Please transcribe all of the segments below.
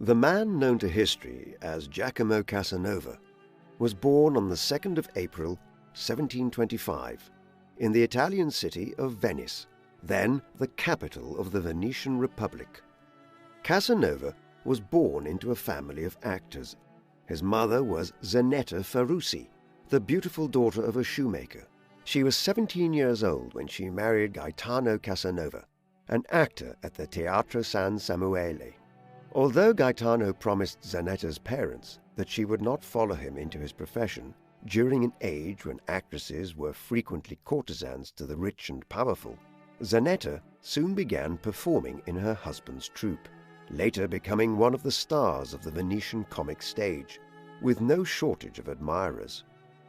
The man known to history as Giacomo Casanova was born on the 2nd of April, 1725, in the Italian city of Venice, then the capital of the Venetian Republic. Casanova was born into a family of actors. His mother was Zanetta Ferrucci, the beautiful daughter of a shoemaker. She was 17 years old when she married Gaetano Casanova, an actor at the Teatro San Samuele. Although Gaetano promised Zanetta's parents that she would not follow him into his profession during an age when actresses were frequently courtesans to the rich and powerful, Zanetta soon began performing in her husband's troupe, later becoming one of the stars of the Venetian comic stage, with no shortage of admirers.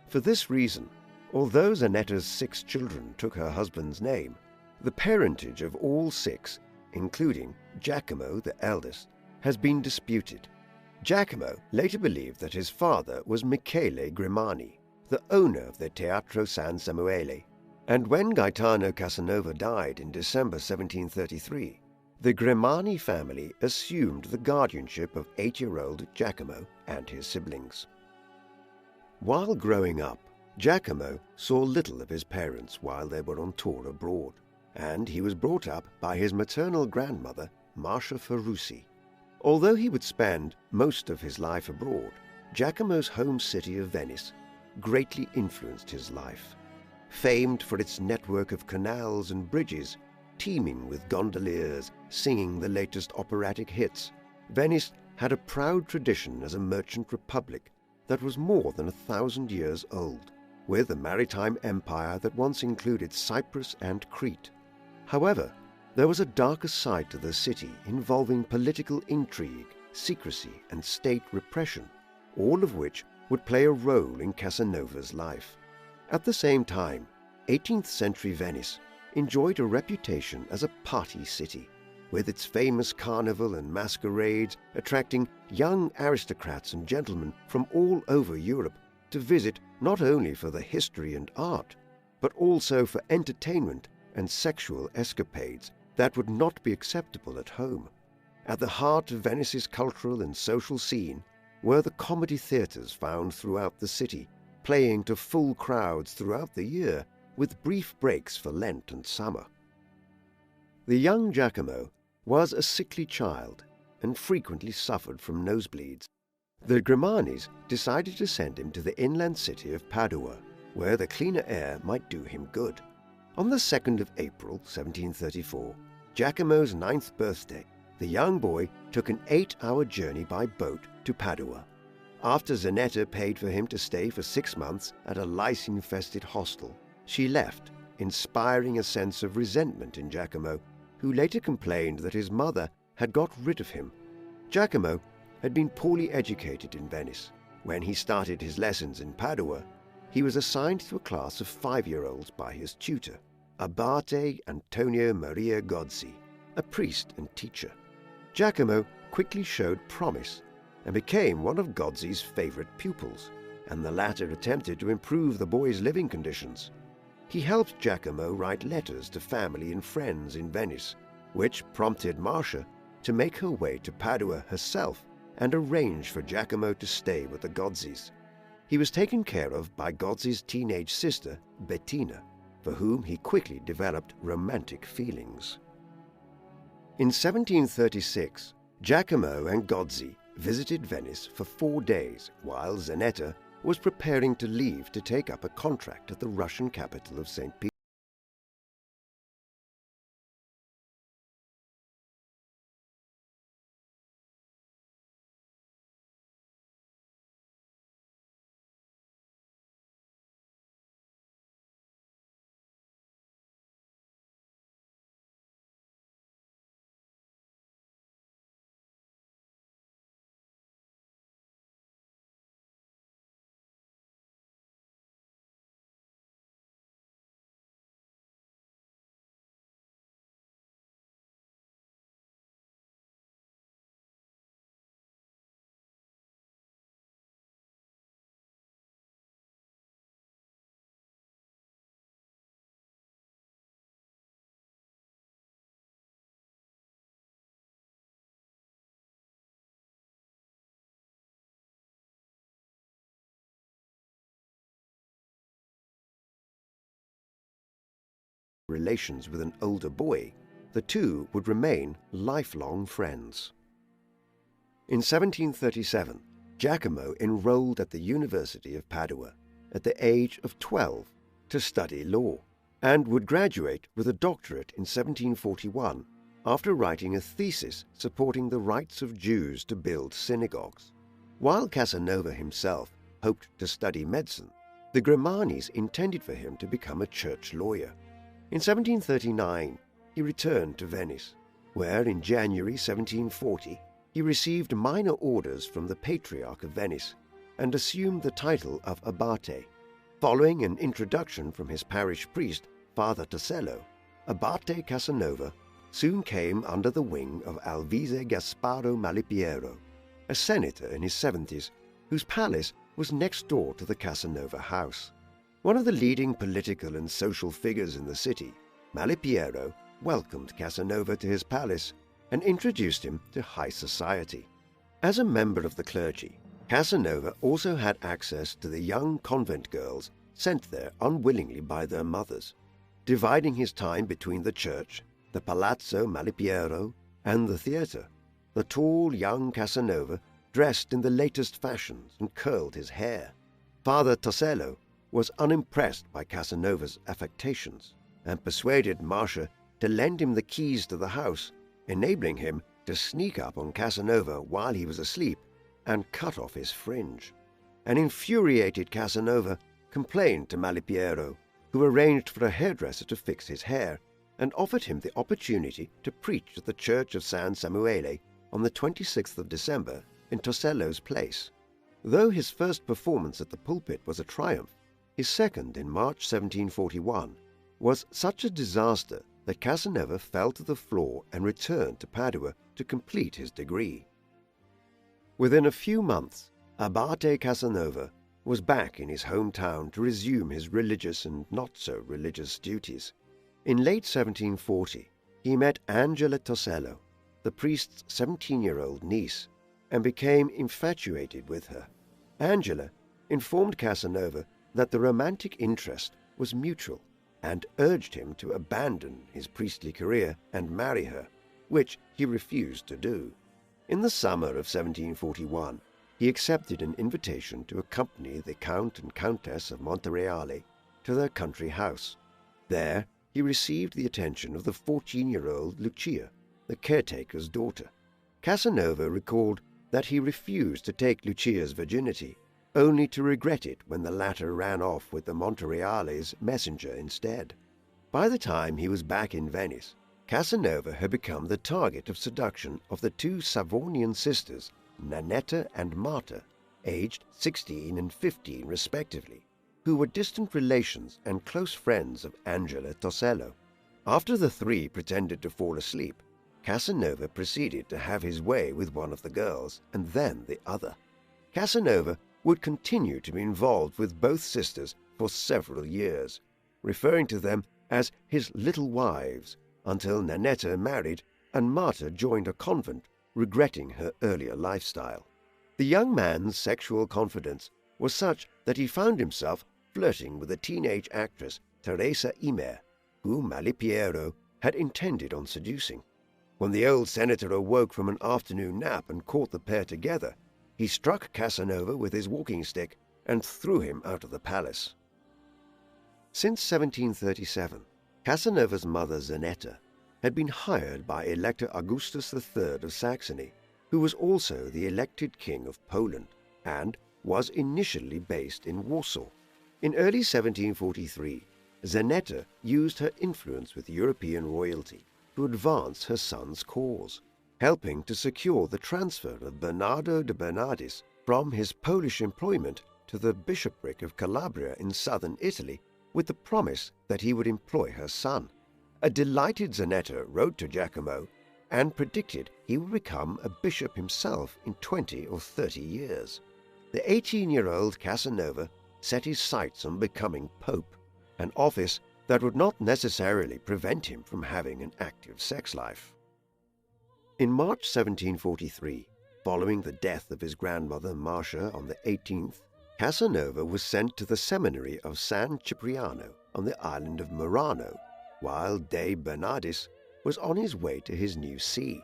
For this reason, although Zanetta's 6 children took her husband's name, the parentage of all 6, including Giacomo, the eldest, has been disputed. Giacomo later believed that his father was Michele Grimani, the owner of the Teatro San Samuele, and when Gaetano Casanova died in December 1733, the Grimani family assumed the guardianship of 8-year-old Giacomo and his siblings. While growing up, Giacomo saw little of his parents while they were on tour abroad, and he was brought up by his maternal grandmother, Marcia Ferrucci. Although he would spend most of his life abroad, Giacomo's home city of Venice greatly influenced his life. Famed for its network of canals and bridges, teeming with gondoliers singing the latest operatic hits, Venice had a proud tradition as a merchant republic that was more than 1,000 years old, with a maritime empire that once included Cyprus and Crete. However, there was a darker side to the city involving political intrigue, secrecy, and state repression, all of which would play a role in Casanova's life. At the same time, 18th century Venice enjoyed a reputation as a party city, with its famous carnival and masquerades attracting young aristocrats and gentlemen from all over Europe to visit not only for the history and art, but also for entertainment and sexual escapades that would not be acceptable at home. At the heart of Venice's cultural and social scene were the comedy theatres found throughout the city, playing to full crowds throughout the year, with brief breaks for Lent and summer. The young Giacomo was a sickly child and frequently suffered from nosebleeds. The Grimanis decided to send him to the inland city of Padua, where the cleaner air might do him good. On the 2nd of April, 1734, Giacomo's 9th birthday, the young boy took an 8-hour journey by boat to Padua. After Zanetta paid for him to stay for 6 months at a lice-infested hostel, she left, inspiring a sense of resentment in Giacomo, who later complained that his mother had got rid of him. Giacomo had been poorly educated in Venice. When he started his lessons in Padua, he was assigned to a class of 5-year-olds by his tutor, Abate Antonio Maria Gozzi, a priest and teacher. Giacomo quickly showed promise and became one of Gozzi's favorite pupils, and the latter attempted to improve the boy's living conditions. He helped Giacomo write letters to family and friends in Venice, which prompted Marcia to make her way to Padua herself and arrange for Giacomo to stay with the Gozzis. He was taken care of by Gozzi's teenage sister, Bettina, for whom he quickly developed romantic feelings. In 1736, Giacomo and Gozzi visited Venice for 4 days while Zanetta was preparing to leave to take up a contract at the Russian capital of St. Petersburg. relations with an older boy, the two would remain lifelong friends. In 1737, Giacomo enrolled at the University of Padua at the age of 12 to study law, and would graduate with a doctorate in 1741 after writing a thesis supporting the rights of Jews to build synagogues. While Casanova himself hoped to study medicine, the Grimmanis intended for him to become a church lawyer. In 1739, he returned to Venice, where in January 1740 he received minor orders from the Patriarch of Venice and assumed the title of Abate. Following an introduction from his parish priest, Father Tosello, Abate Casanova soon came under the wing of Alvise Gasparo Malipiero, a senator in his 70s, whose palace was next door to the Casanova house. One of the leading political and social figures in the city, Malipiero welcomed Casanova to his palace and introduced him to high society. As a member of the clergy, Casanova also had access to the young convent girls sent there unwillingly by their mothers, dividing his time between the church, the Palazzo Malipiero, and the theatre. The tall young Casanova dressed in the latest fashions and curled his hair. Father Tosello was unimpressed by Casanova's affectations and persuaded Marcia to lend him the keys to the house, enabling him to sneak up on Casanova while he was asleep and cut off his fringe. An infuriated Casanova complained to Malipiero, who arranged for a hairdresser to fix his hair and offered him the opportunity to preach at the church of San Samuele on the 26th of December in Tosello's place. Though his first performance at the pulpit was a triumph, his second in March 1741 was such a disaster that Casanova fell to the floor and returned to Padua to complete his degree. Within a few months, Abate Casanova was back in his hometown to resume his religious and not-so-religious duties. In late 1740, he met Angela Tosello, the priest's 17-year-old niece, and became infatuated with her. Angela informed Casanova that the romantic interest was mutual and urged him to abandon his priestly career and marry her, which he refused to do. In the summer of 1741, he accepted an invitation to accompany the Count and Countess of Montereale to their country house. There, he received the attention of the 14-year-old Lucia, the caretaker's daughter. Casanova recalled that he refused to take Lucia's virginity, only to regret it when the latter ran off with the Montereale's messenger instead. By the time he was back in Venice, Casanova had become the target of seduction of the two Savonian sisters, Nannetta and Marta, aged 16 and 15 respectively, who were distant relations and close friends of Angela Tosello. After the three pretended to fall asleep, Casanova proceeded to have his way with one of the girls and then the other. Casanova would continue to be involved with both sisters for several years, referring to them as his little wives, until Nannetta married and Marta joined a convent, regretting her earlier lifestyle. The young man's sexual confidence was such that he found himself flirting with the teenage actress Teresa Imer, whom Malipiero had intended on seducing. When the old senator awoke from an afternoon nap and caught the pair together, he struck Casanova with his walking stick and threw him out of the palace. Since 1737, Casanova's mother Zanetta had been hired by Elector Augustus III of Saxony, who was also the elected king of Poland and was initially based in Warsaw. In early 1743, Zanetta used her influence with European royalty to advance her son's cause, helping to secure the transfer of Bernardo de Bernardis from his Polish employment to the bishopric of Calabria in southern Italy with the promise that he would employ her son. A delighted Zanetta wrote to Giacomo and predicted he would become a bishop himself in 20 or 30 years. The 18-year-old Casanova set his sights on becoming pope, an office that would not necessarily prevent him from having an active sex life. In March 1743, following the death of his grandmother Marcia on the 18th, Casanova was sent to the seminary of San Cipriano on the island of Murano, while de Bernardis was on his way to his new see.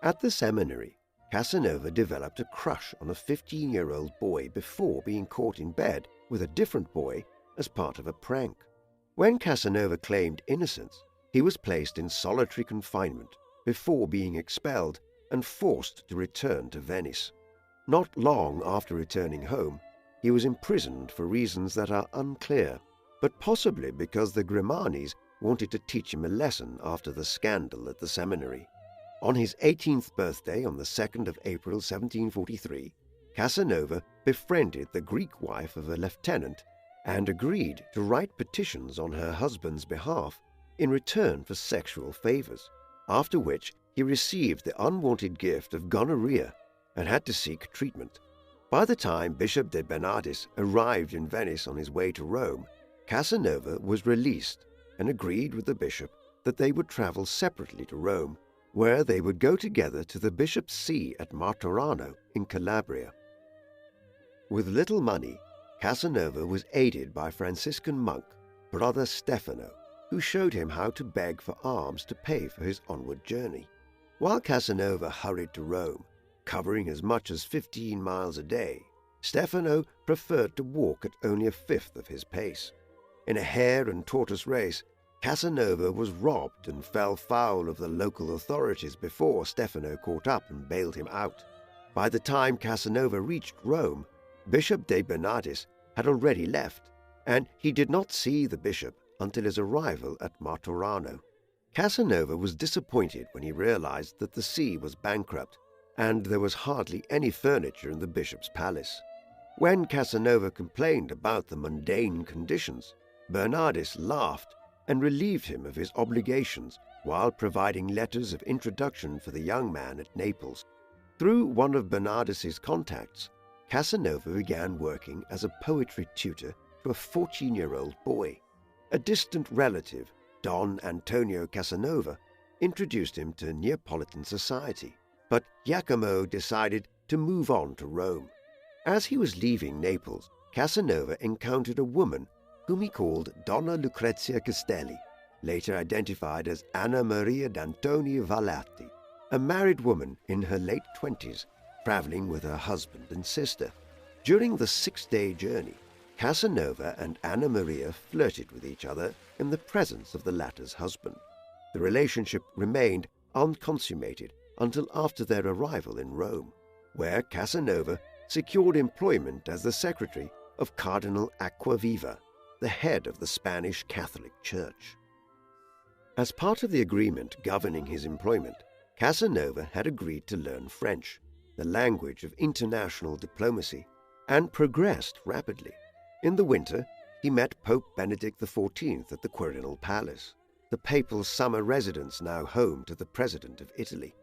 At the seminary, Casanova developed a crush on a 15-year-old boy before being caught in bed with a different boy as part of a prank. When Casanova claimed innocence, he was placed in solitary confinement before being expelled and forced to return to Venice. Not long after returning home, he was imprisoned for reasons that are unclear, but possibly because the Grimanis wanted to teach him a lesson after the scandal at the seminary. On his 18th birthday, on the 2nd of April 1743, Casanova befriended the Greek wife of a lieutenant and agreed to write petitions on her husband's behalf in return for sexual favors, after which he received the unwanted gift of gonorrhea and had to seek treatment. By the time Bishop de Bernardis arrived in Venice on his way to Rome, Casanova was released and agreed with the bishop that they would travel separately to Rome, where they would go together to the bishop's see at Martorano in Calabria. With little money, Casanova was aided by Franciscan monk Brother Stefano, who showed him how to beg for alms to pay for his onward journey. While Casanova hurried to Rome, covering as much as 15 miles a day, Stefano preferred to walk at only a fifth of his pace. In a hare and tortoise race, Casanova was robbed and fell foul of the local authorities before Stefano caught up and bailed him out. By the time Casanova reached Rome, Bishop de Bernardis had already left, and he did not see the bishop until his arrival at Martorano. Casanova was disappointed when he realized that the see was bankrupt and there was hardly any furniture in the bishop's palace. When Casanova complained about the mundane conditions, Bernardis laughed and relieved him of his obligations while providing letters of introduction for the young man at Naples. Through one of Bernardis's contacts, Casanova began working as a poetry tutor to a 14-year-old boy. A distant relative, Don Antonio Casanova, introduced him to Neapolitan society, but Giacomo decided to move on to Rome. As he was leaving Naples, Casanova encountered a woman whom he called Donna Lucrezia Castelli, later identified as Anna Maria d'Antoni Valatti, a married woman in her late 20s, traveling with her husband and sister. During the 6-day journey, Casanova and Anna Maria flirted with each other in the presence of the latter's husband. The relationship remained unconsummated until after their arrival in Rome, where Casanova secured employment as the secretary of Cardinal Acquaviva, the head of the Spanish Catholic Church. As part of the agreement governing his employment, Casanova had agreed to learn French, the language of international diplomacy, and progressed rapidly. In the winter, he met Pope Benedict XIV at the Quirinal Palace, the papal summer residence now home to the President of Italy.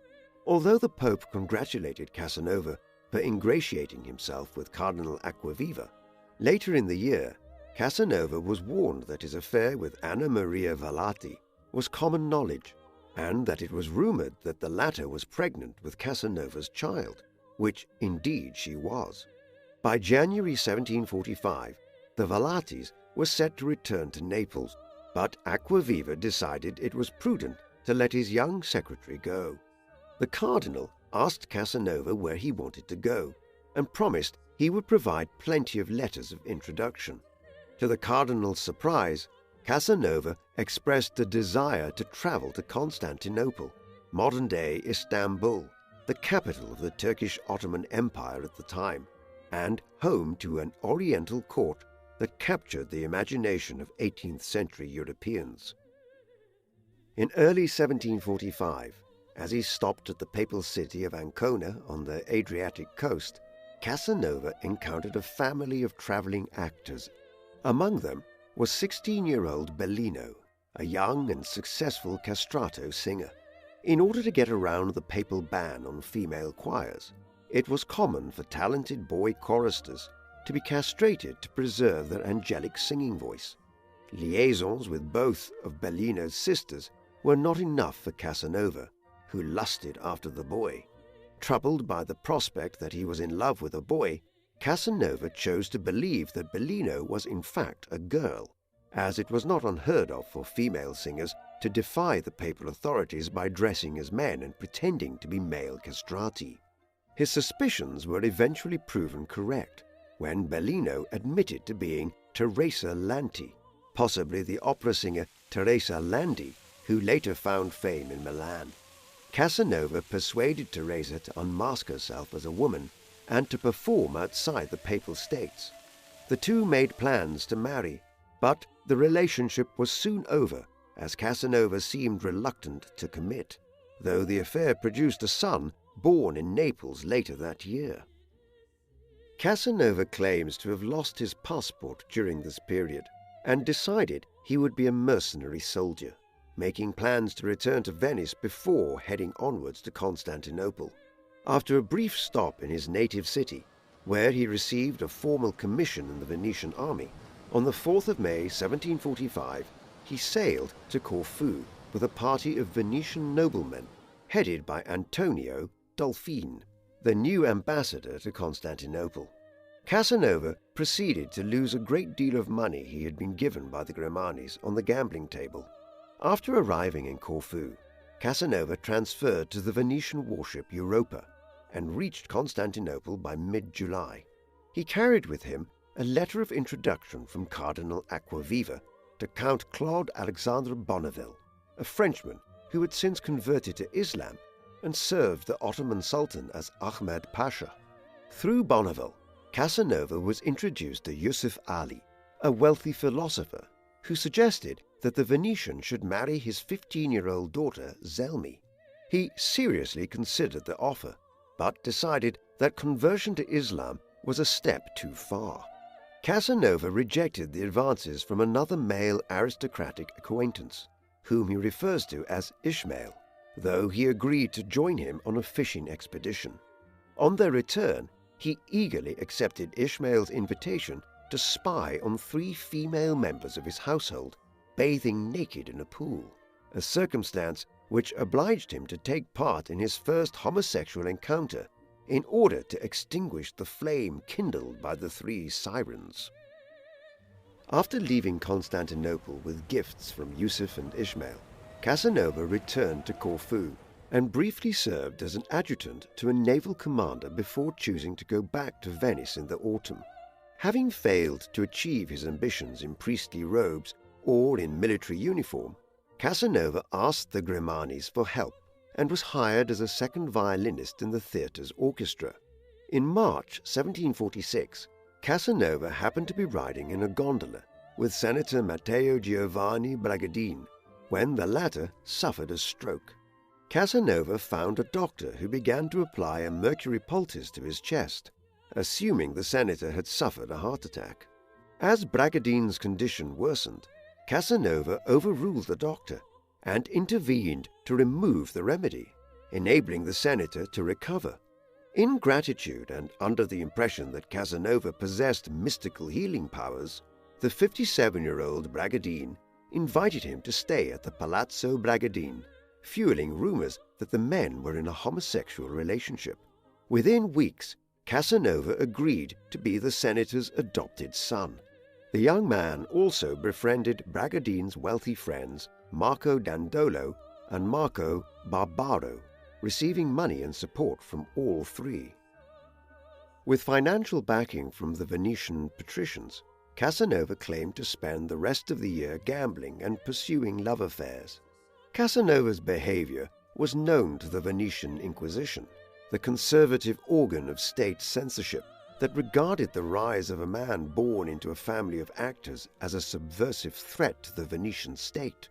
Although the Pope congratulated Casanova for ingratiating himself with Cardinal Acquaviva, later in the year, Casanova was warned that his affair with Anna Maria Valatti was common knowledge, and that it was rumored that the latter was pregnant with Casanova's child, which indeed she was. By January 1745, the Vallattis were set to return to Naples, but Acquaviva decided it was prudent to let his young secretary go. The cardinal asked Casanova where he wanted to go, and promised he would provide plenty of letters of introduction. To the cardinal's surprise, Casanova expressed a desire to travel to Constantinople, modern-day Istanbul, the capital of the Turkish Ottoman Empire at the time, and home to an Oriental court that captured the imagination of 18th-century Europeans. In early 1745, as he stopped at the papal city of Ancona on the Adriatic coast, Casanova encountered a family of traveling actors. Among them was 16-year-old Bellino, a young and successful castrato singer. In order to get around the papal ban on female choirs, it was common for talented boy choristers to be castrated to preserve their angelic singing voice. Liaisons with both of Bellino's sisters were not enough for Casanova, who lusted after the boy. Troubled by the prospect that he was in love with a boy, Casanova chose to believe that Bellino was in fact a girl, as it was not unheard of for female singers to defy the papal authorities by dressing as men and pretending to be male castrati. His suspicions were eventually proven correct when Bellino admitted to being Teresa Lanti, possibly the opera singer Teresa Landi, who later found fame in Milan. Casanova persuaded Teresa to unmask herself as a woman and to perform outside the Papal States. The two made plans to marry, but the relationship was soon over as Casanova seemed reluctant to commit, though the affair produced a son born in Naples later that year. Casanova claims to have lost his passport during this period and decided he would be a mercenary soldier, making plans to return to Venice before heading onwards to Constantinople. After a brief stop in his native city, where he received a formal commission in the Venetian army, on the 4th of May 1745, he sailed to Corfu with a party of Venetian noblemen headed by Antonio Dolfin, the new ambassador to Constantinople. Casanova proceeded to lose a great deal of money he had been given by the Grimmanis on the gambling table. After arriving in Corfu, Casanova transferred to the Venetian warship Europa and reached Constantinople by mid-July. He carried with him a letter of introduction from Cardinal Acquaviva to Count Claude Alexandre Bonneville, a Frenchman who had since converted to Islam and served the Ottoman Sultan as Ahmed Pasha. Through Bonneville, Casanova was introduced to Yusuf Ali, a wealthy philosopher who suggested that the Venetian should marry his 15-year-old daughter Zelmi. He seriously considered the offer, but decided that conversion to Islam was a step too far. Casanova rejected the advances from another male aristocratic acquaintance, whom he refers to as Ishmael, though he agreed to join him on a fishing expedition. On their return, he eagerly accepted Ishmael's invitation to spy on 3 female members of his household bathing naked in a pool, a circumstance which obliged him to take part in his first homosexual encounter in order to extinguish the flame kindled by the 3 sirens. After leaving Constantinople with gifts from Yusuf and Ishmael, Casanova returned to Corfu and briefly served as an adjutant to a naval commander before choosing to go back to Venice in the autumn. Having failed to achieve his ambitions in priestly robes or in military uniform, Casanova asked the Grimmanis for help and was hired as a second violinist in the theatre's orchestra. In March 1746, Casanova happened to be riding in a gondola with Senator Matteo Giovanni Bragadin when the latter suffered a stroke. Casanova found a doctor who began to apply a mercury poultice to his chest, assuming the senator had suffered a heart attack. As Bragadin's condition worsened, Casanova overruled the doctor and intervened to remove the remedy, enabling the senator to recover. In gratitude and under the impression that Casanova possessed mystical healing powers, the 57-year-old Bragadin invited him to stay at the Palazzo Bragadin, fueling rumors that the men were in a homosexual relationship. Within weeks, Casanova agreed to be the senator's adopted son. The young man also befriended Bragadin's wealthy friends Marco Dandolo and Marco Barbaro, receiving money and support from all 3. With financial backing from the Venetian patricians, Casanova claimed to spend the rest of the year gambling and pursuing love affairs. Casanova's behavior was known to the Venetian Inquisition, the conservative organ of state censorship that regarded the rise of a man born into a family of actors as a subversive threat to the Venetian state.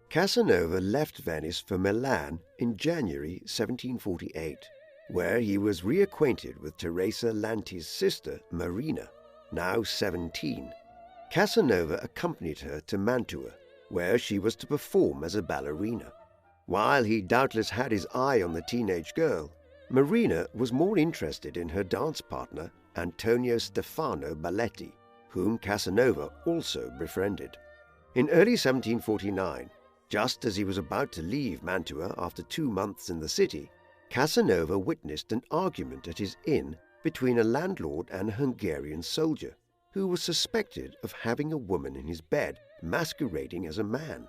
Casanova left Venice for Milan in January 1748, where he was reacquainted with Teresa Lanti's sister, Marina, now 17. Casanova accompanied her to Mantua, where she was to perform as a ballerina. While he doubtless had his eye on the teenage girl, Marina was more interested in her dance partner, Antonio Stefano Balletti, whom Casanova also befriended. In early 1749, just as he was about to leave Mantua after 2 months in the city, Casanova witnessed an argument at his inn between a landlord and a Hungarian soldier, who was suspected of having a woman in his bed masquerading as a man.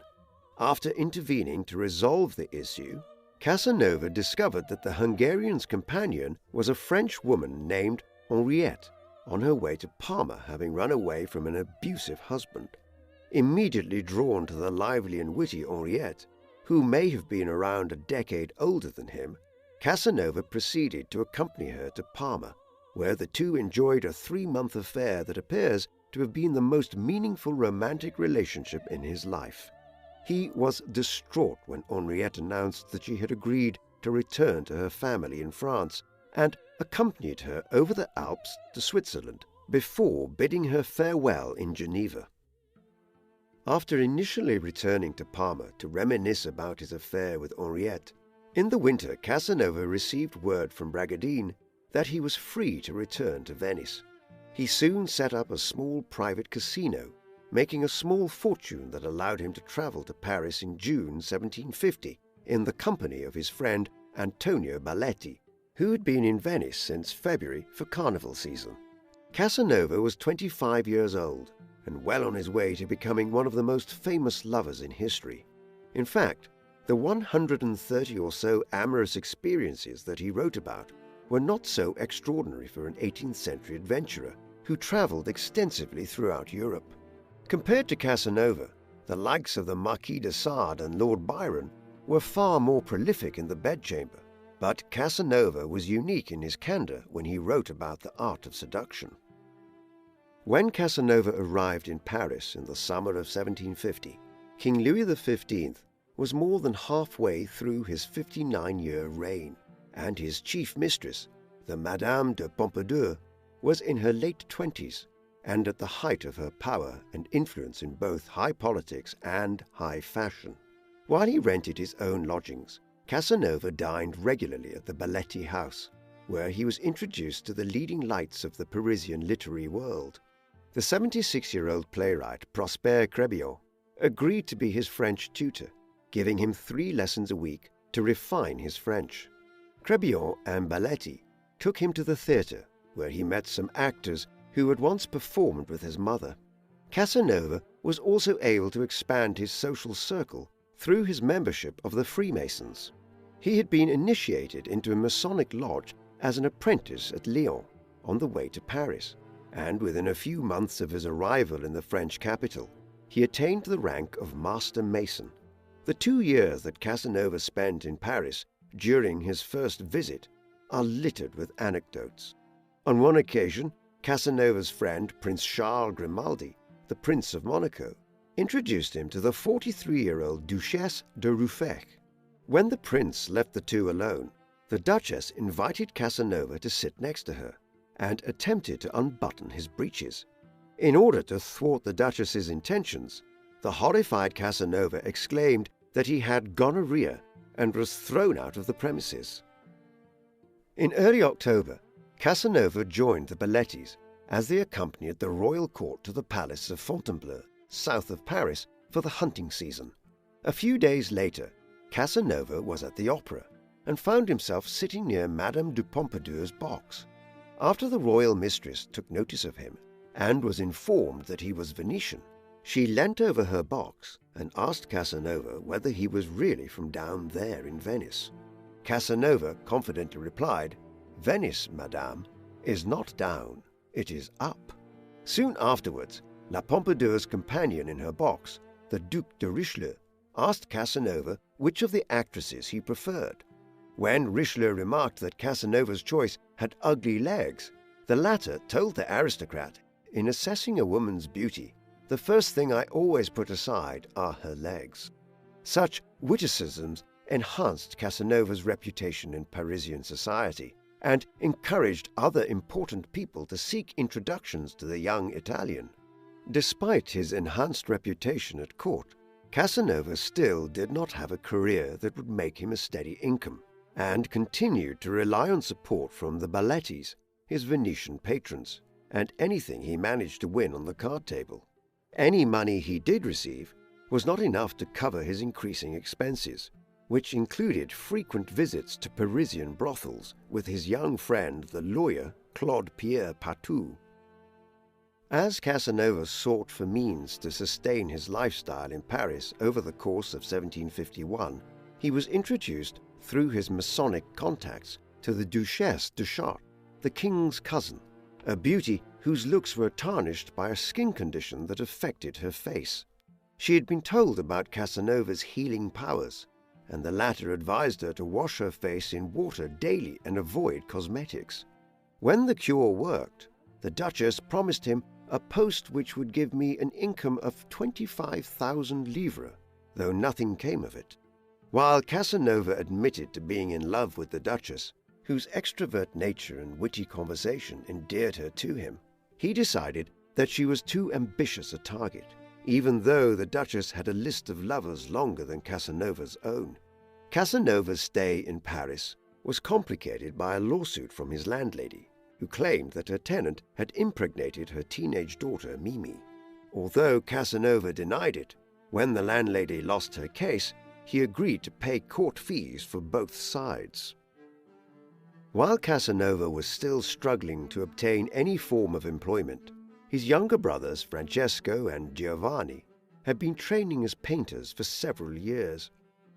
After intervening to resolve the issue, Casanova discovered that the Hungarian's companion was a French woman named Henriette, on her way to Parma, having run away from an abusive husband. Immediately drawn to the lively and witty Henriette, who may have been around a decade older than him, Casanova proceeded to accompany her to Parma, where the two enjoyed a 3-month affair that appears to have been the most meaningful romantic relationship in his life. He was distraught when Henriette announced that she had agreed to return to her family in France and accompanied her over the Alps to Switzerland before bidding her farewell in Geneva. After initially returning to Parma to reminisce about his affair with Henriette, in the winter Casanova received word from Bragadin that he was free to return to Venice. He soon set up a small private casino, making a small fortune that allowed him to travel to Paris in June 1750 in the company of his friend Antonio Balletti, who had been in Venice since February for carnival season. Casanova was 25 years old and well on his way to becoming one of the most famous lovers in history. In fact, the 130 or so amorous experiences that he wrote about were not so extraordinary for an 18th century adventurer who traveled extensively throughout Europe. Compared to Casanova, the likes of the Marquis de Sade and Lord Byron were far more prolific in the bedchamber, but Casanova was unique in his candor when he wrote about the art of seduction. When Casanova arrived in Paris in the summer of 1750, King Louis XV was more than halfway through his 59-year reign, and his chief mistress, the Madame de Pompadour, was in her late 20s and at the height of her power and influence in both high politics and high fashion. While he rented his own lodgings, Casanova dined regularly at the Balletti house, where he was introduced to the leading lights of the Parisian literary world. The 76-year-old playwright Prosper Crébillon agreed to be his French tutor, giving him 3 lessons a week to refine his French. Crébillon and Balletti took him to the theatre, where he met some actors who had once performed with his mother. Casanova was also able to expand his social circle through his membership of the Freemasons. He had been initiated into a Masonic lodge as an apprentice at Lyon on the way to Paris, and within a few months of his arrival in the French capital, he attained the rank of Master Mason. The 2 years that Casanova spent in Paris during his first visit are littered with anecdotes. On one occasion, Casanova's friend Prince Charles Grimaldi, the Prince of Monaco, introduced him to the 43-year-old Duchesse de Ruffec. When the prince left the two alone, the Duchess invited Casanova to sit next to her and attempted to unbutton his breeches. In order to thwart the Duchess's intentions, the horrified Casanova exclaimed that he had gonorrhea and was thrown out of the premises. In early October, Casanova joined the Ballettis as they accompanied the royal court to the palace of Fontainebleau, south of Paris, for the hunting season. A few days later, Casanova was at the opera and found himself sitting near Madame de Pompadour's box. After the royal mistress took notice of him and was informed that he was Venetian, she leant over her box and asked Casanova whether he was really from down there in Venice. Casanova confidently replied, "Venice, madame, is not down, it is up." Soon afterwards, La Pompadour's companion in her box, the Duc de Richelieu, asked Casanova which of the actresses he preferred. When Richelieu remarked that Casanova's choice had ugly legs, the latter told the aristocrat, "In assessing a woman's beauty, the first thing I always put aside are her legs." Such witticisms enhanced Casanova's reputation in Parisian society and encouraged other important people to seek introductions to the young Italian. Despite his enhanced reputation at court, Casanova still did not have a career that would make him a steady income, and continued to rely on support from the Ballettis, his Venetian patrons, and anything he managed to win on the card table. Any money he did receive was not enough to cover his increasing expenses, which included frequent visits to Parisian brothels with his young friend, the lawyer Claude Pierre Patou. As Casanova sought for means to sustain his lifestyle in Paris over the course of 1751, he was introduced through his Masonic contacts to the Duchesse de Chartres, the king's cousin, a beauty whose looks were tarnished by a skin condition that affected her face. She had been told about Casanova's healing powers, and the latter advised her to wash her face in water daily and avoid cosmetics. When the cure worked, the Duchess promised him a post which would give me an income of 25,000 livres, though nothing came of it. While Casanova admitted to being in love with the Duchess, whose extrovert nature and witty conversation endeared her to him, he decided that she was too ambitious a target, even though the Duchess had a list of lovers longer than Casanova's own. Casanova's stay in Paris was complicated by a lawsuit from his landlady, who claimed that her tenant had impregnated her teenage daughter Mimi. Although Casanova denied it, when the landlady lost her case, he agreed to pay court fees for both sides. While Casanova was still struggling to obtain any form of employment, his younger brothers Francesco and Giovanni had been training as painters for several years.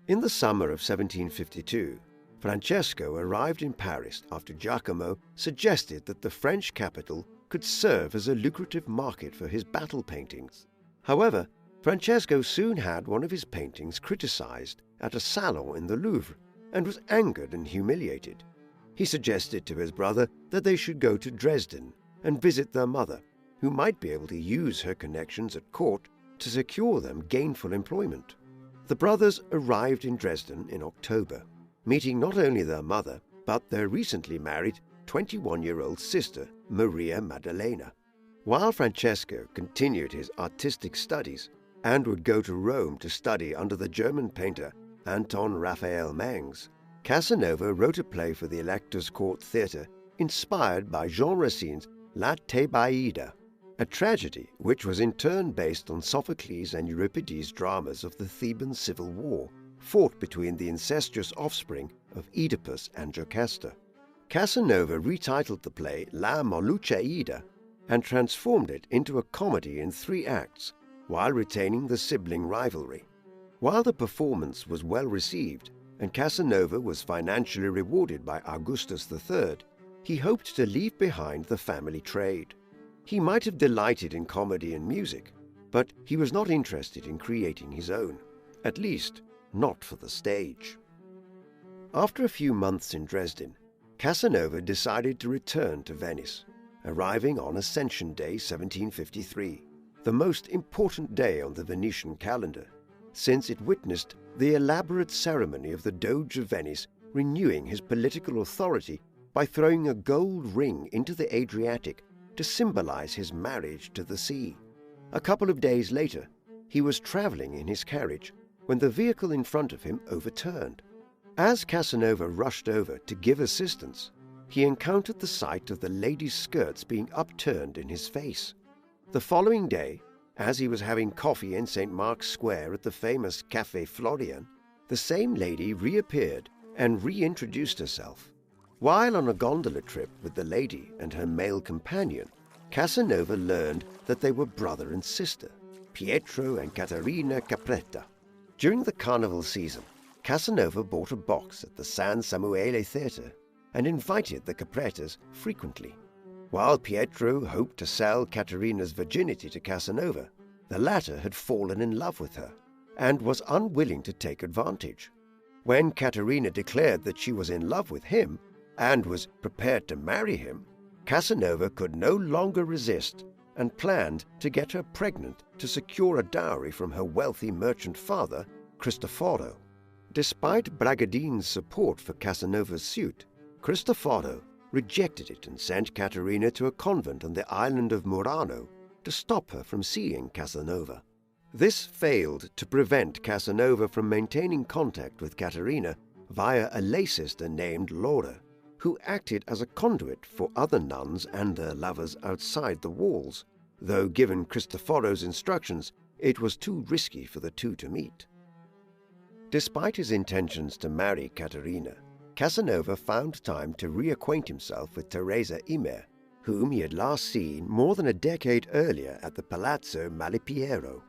In the summer of 1752, Francesco arrived in Paris after Giacomo suggested that the French capital could serve as a lucrative market for his battle paintings. However, Francesco soon had one of his paintings criticized at a salon in the Louvre and was angered and humiliated. He suggested to his brother that they should go to Dresden and visit their mother, who might be able to use her connections at court to secure them gainful employment. The brothers arrived in Dresden in October, meeting not only their mother, but their recently married 21-year-old sister, Maria Maddalena. While Francesco continued his artistic studies and would go to Rome to study under the German painter Anton Raphael Mengs, Casanova wrote a play for the Elector's Court Theatre inspired by Jean Racine's La Thébaïde, a tragedy which was in turn based on Sophocles and Euripides' dramas of the Theban civil war, fought between the incestuous offspring of Oedipus and Jocasta. Casanova retitled the play La Molucciaide and transformed it into a comedy in 3 acts, while retaining the sibling rivalry. While the performance was well received, and Casanova was financially rewarded by Augustus III, he hoped to leave behind the family trade. He might have delighted in comedy and music, but he was not interested in creating his own, at least not for the stage. After a few months in Dresden, Casanova decided to return to Venice, arriving on Ascension Day 1753, the most important day on the Venetian calendar, since it witnessed the elaborate ceremony of the Doge of Venice renewing his political authority by throwing a gold ring into the Adriatic to symbolize his marriage to the sea. A couple of days later, he was traveling in his carriage when the vehicle in front of him overturned. As Casanova rushed over to give assistance, he encountered the sight of the lady's skirts being upturned in his face. The following day, as he was having coffee in St. Mark's Square at the famous Café Florian, the same lady reappeared and reintroduced herself. While on a gondola trip with the lady and her male companion, Casanova learned that they were brother and sister, Pietro and Caterina Capretta. During the carnival season, Casanova bought a box at the San Samuele Theatre and invited the Caprettas frequently. While Pietro hoped to sell Caterina's virginity to Casanova, the latter had fallen in love with her and was unwilling to take advantage. When Caterina declared that she was in love with him and was prepared to marry him, Casanova could no longer resist and planned to get her pregnant to secure a dowry from her wealthy merchant father, Cristoforo. Despite Bragadine's support for Casanova's suit, Cristoforo rejected it and sent Caterina to a convent on the island of Murano to stop her from seeing Casanova. This failed to prevent Casanova from maintaining contact with Caterina via a lay sister named Laura, who acted as a conduit for other nuns and their lovers outside the walls, though given Cristoforo's instructions, it was too risky for the two to meet. Despite his intentions to marry Caterina, Casanova found time to reacquaint himself with Teresa Imer, whom he had last seen more than a decade earlier at the Palazzo Malipiero.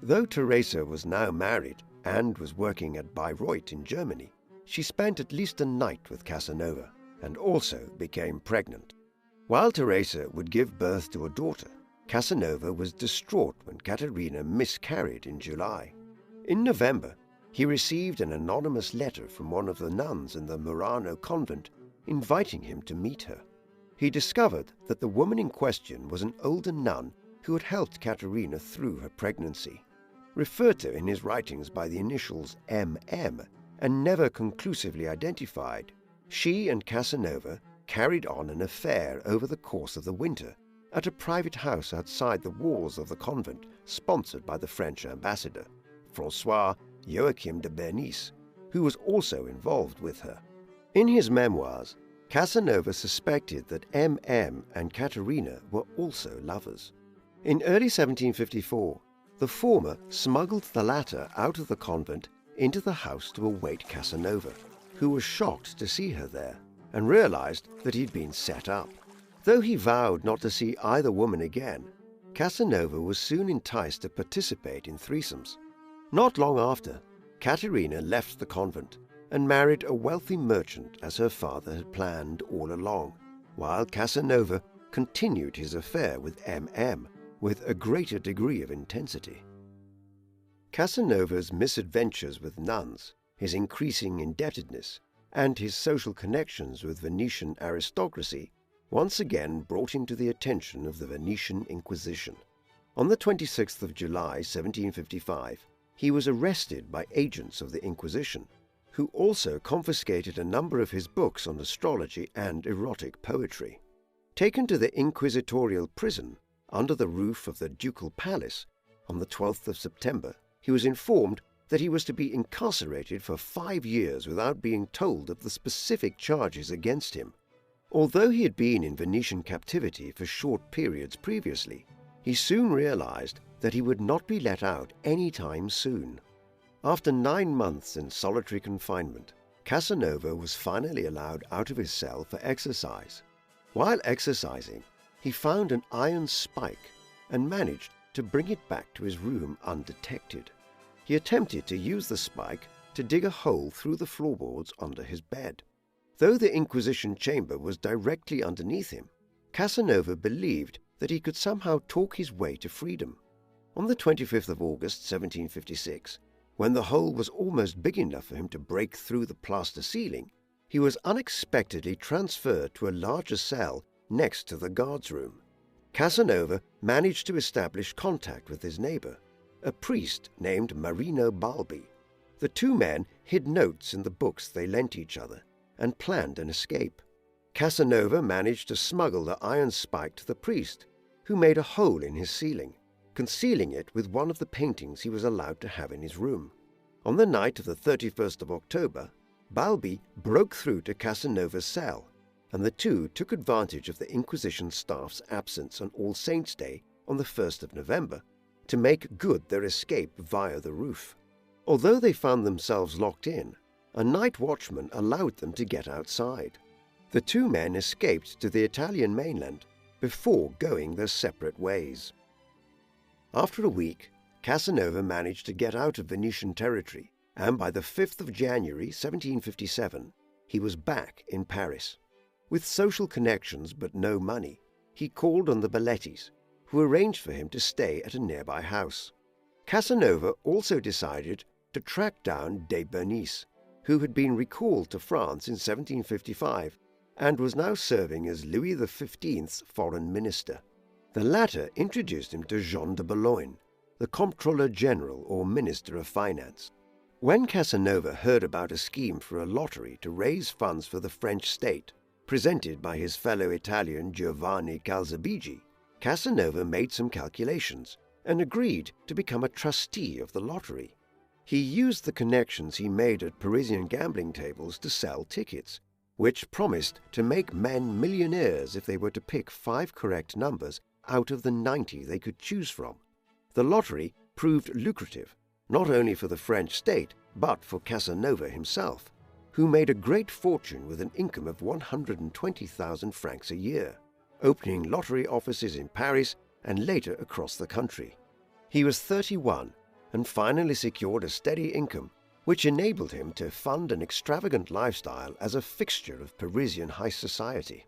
Though Teresa was now married and was working at Bayreuth in Germany, she spent at least a night with Casanova and also became pregnant. While Teresa would give birth to a daughter, Casanova was distraught when Caterina miscarried in July. In November, he received an anonymous letter from one of the nuns in the Murano convent inviting him to meet her. He discovered that the woman in question was an older nun who had helped Caterina through her pregnancy. Referred to in his writings by the initials MM and never conclusively identified, she and Casanova carried on an affair over the course of the winter at a private house outside the walls of the convent sponsored by the French ambassador, François Joachim de Bernice, who was also involved with her. In his memoirs, Casanova suspected that MM and Caterina were also lovers. In early 1754, the former smuggled the latter out of the convent into the house to await Casanova, who was shocked to see her there and realized that he'd been set up. Though he vowed not to see either woman again, Casanova was soon enticed to participate in threesomes. Not long after, Caterina left the convent and married a wealthy merchant as her father had planned all along, while Casanova continued his affair with MM with a greater degree of intensity. Casanova's misadventures with nuns, his increasing indebtedness, and his social connections with Venetian aristocracy once again brought him to the attention of the Venetian Inquisition. On the 26th of July, 1755, he was arrested by agents of the Inquisition, who also confiscated a number of his books on astrology and erotic poetry. Taken to the inquisitorial prison under the roof of the ducal palace on the 12th of September, he was informed that he was to be incarcerated for 5 years without being told of the specific charges against him. Although he had been in Venetian captivity for short periods previously, he soon realized that he would not be let out any time soon. After 9 months in solitary confinement, Casanova was finally allowed out of his cell for exercise. While exercising, he found an iron spike and managed to bring it back to his room undetected. He attempted to use the spike to dig a hole through the floorboards under his bed. Though the Inquisition chamber was directly underneath him, Casanova believed that he could somehow talk his way to freedom. On the 25th of August, 1756, when the hole was almost big enough for him to break through the plaster ceiling, he was unexpectedly transferred to a larger cell next to the guard's room. Casanova managed to establish contact with his neighbor, a priest named Marino Balbi. The two men hid notes in the books they lent each other and planned an escape. Casanova managed to smuggle the iron spike to the priest, who made a hole in his ceiling, concealing it with one of the paintings he was allowed to have in his room. On the night of the 31st of October, Balbi broke through to Casanova's cell, and the two took advantage of the Inquisition staff's absence on All Saints' Day on the 1st of November to make good their escape via the roof. Although they found themselves locked in, a night watchman allowed them to get outside. The two men escaped to the Italian mainland before going their separate ways. After a week, Casanova managed to get out of Venetian territory, and by the 5th of January 1757, he was back in Paris. With social connections but no money, he called on the Bellettis, who arranged for him to stay at a nearby house. Casanova also decided to track down de Bernice, who had been recalled to France in 1755 and was now serving as Louis XV's foreign minister. The latter introduced him to Jean de Boulogne, the Comptroller General or Minister of Finance. When Casanova heard about a scheme for a lottery to raise funds for the French state, presented by his fellow Italian Giovanni Calzabigi, Casanova made some calculations and agreed to become a trustee of the lottery. He used the connections he made at Parisian gambling tables to sell tickets, which promised to make men millionaires if they were to pick 5 correct numbers out of the 90 they could choose from. The lottery proved lucrative, not only for the French state, but for Casanova himself, who made a great fortune with an income of 120,000 francs a year. opening lottery offices in Paris and later across the country. He was 31 and finally secured a steady income, which enabled him to fund an extravagant lifestyle as a fixture of Parisian high society.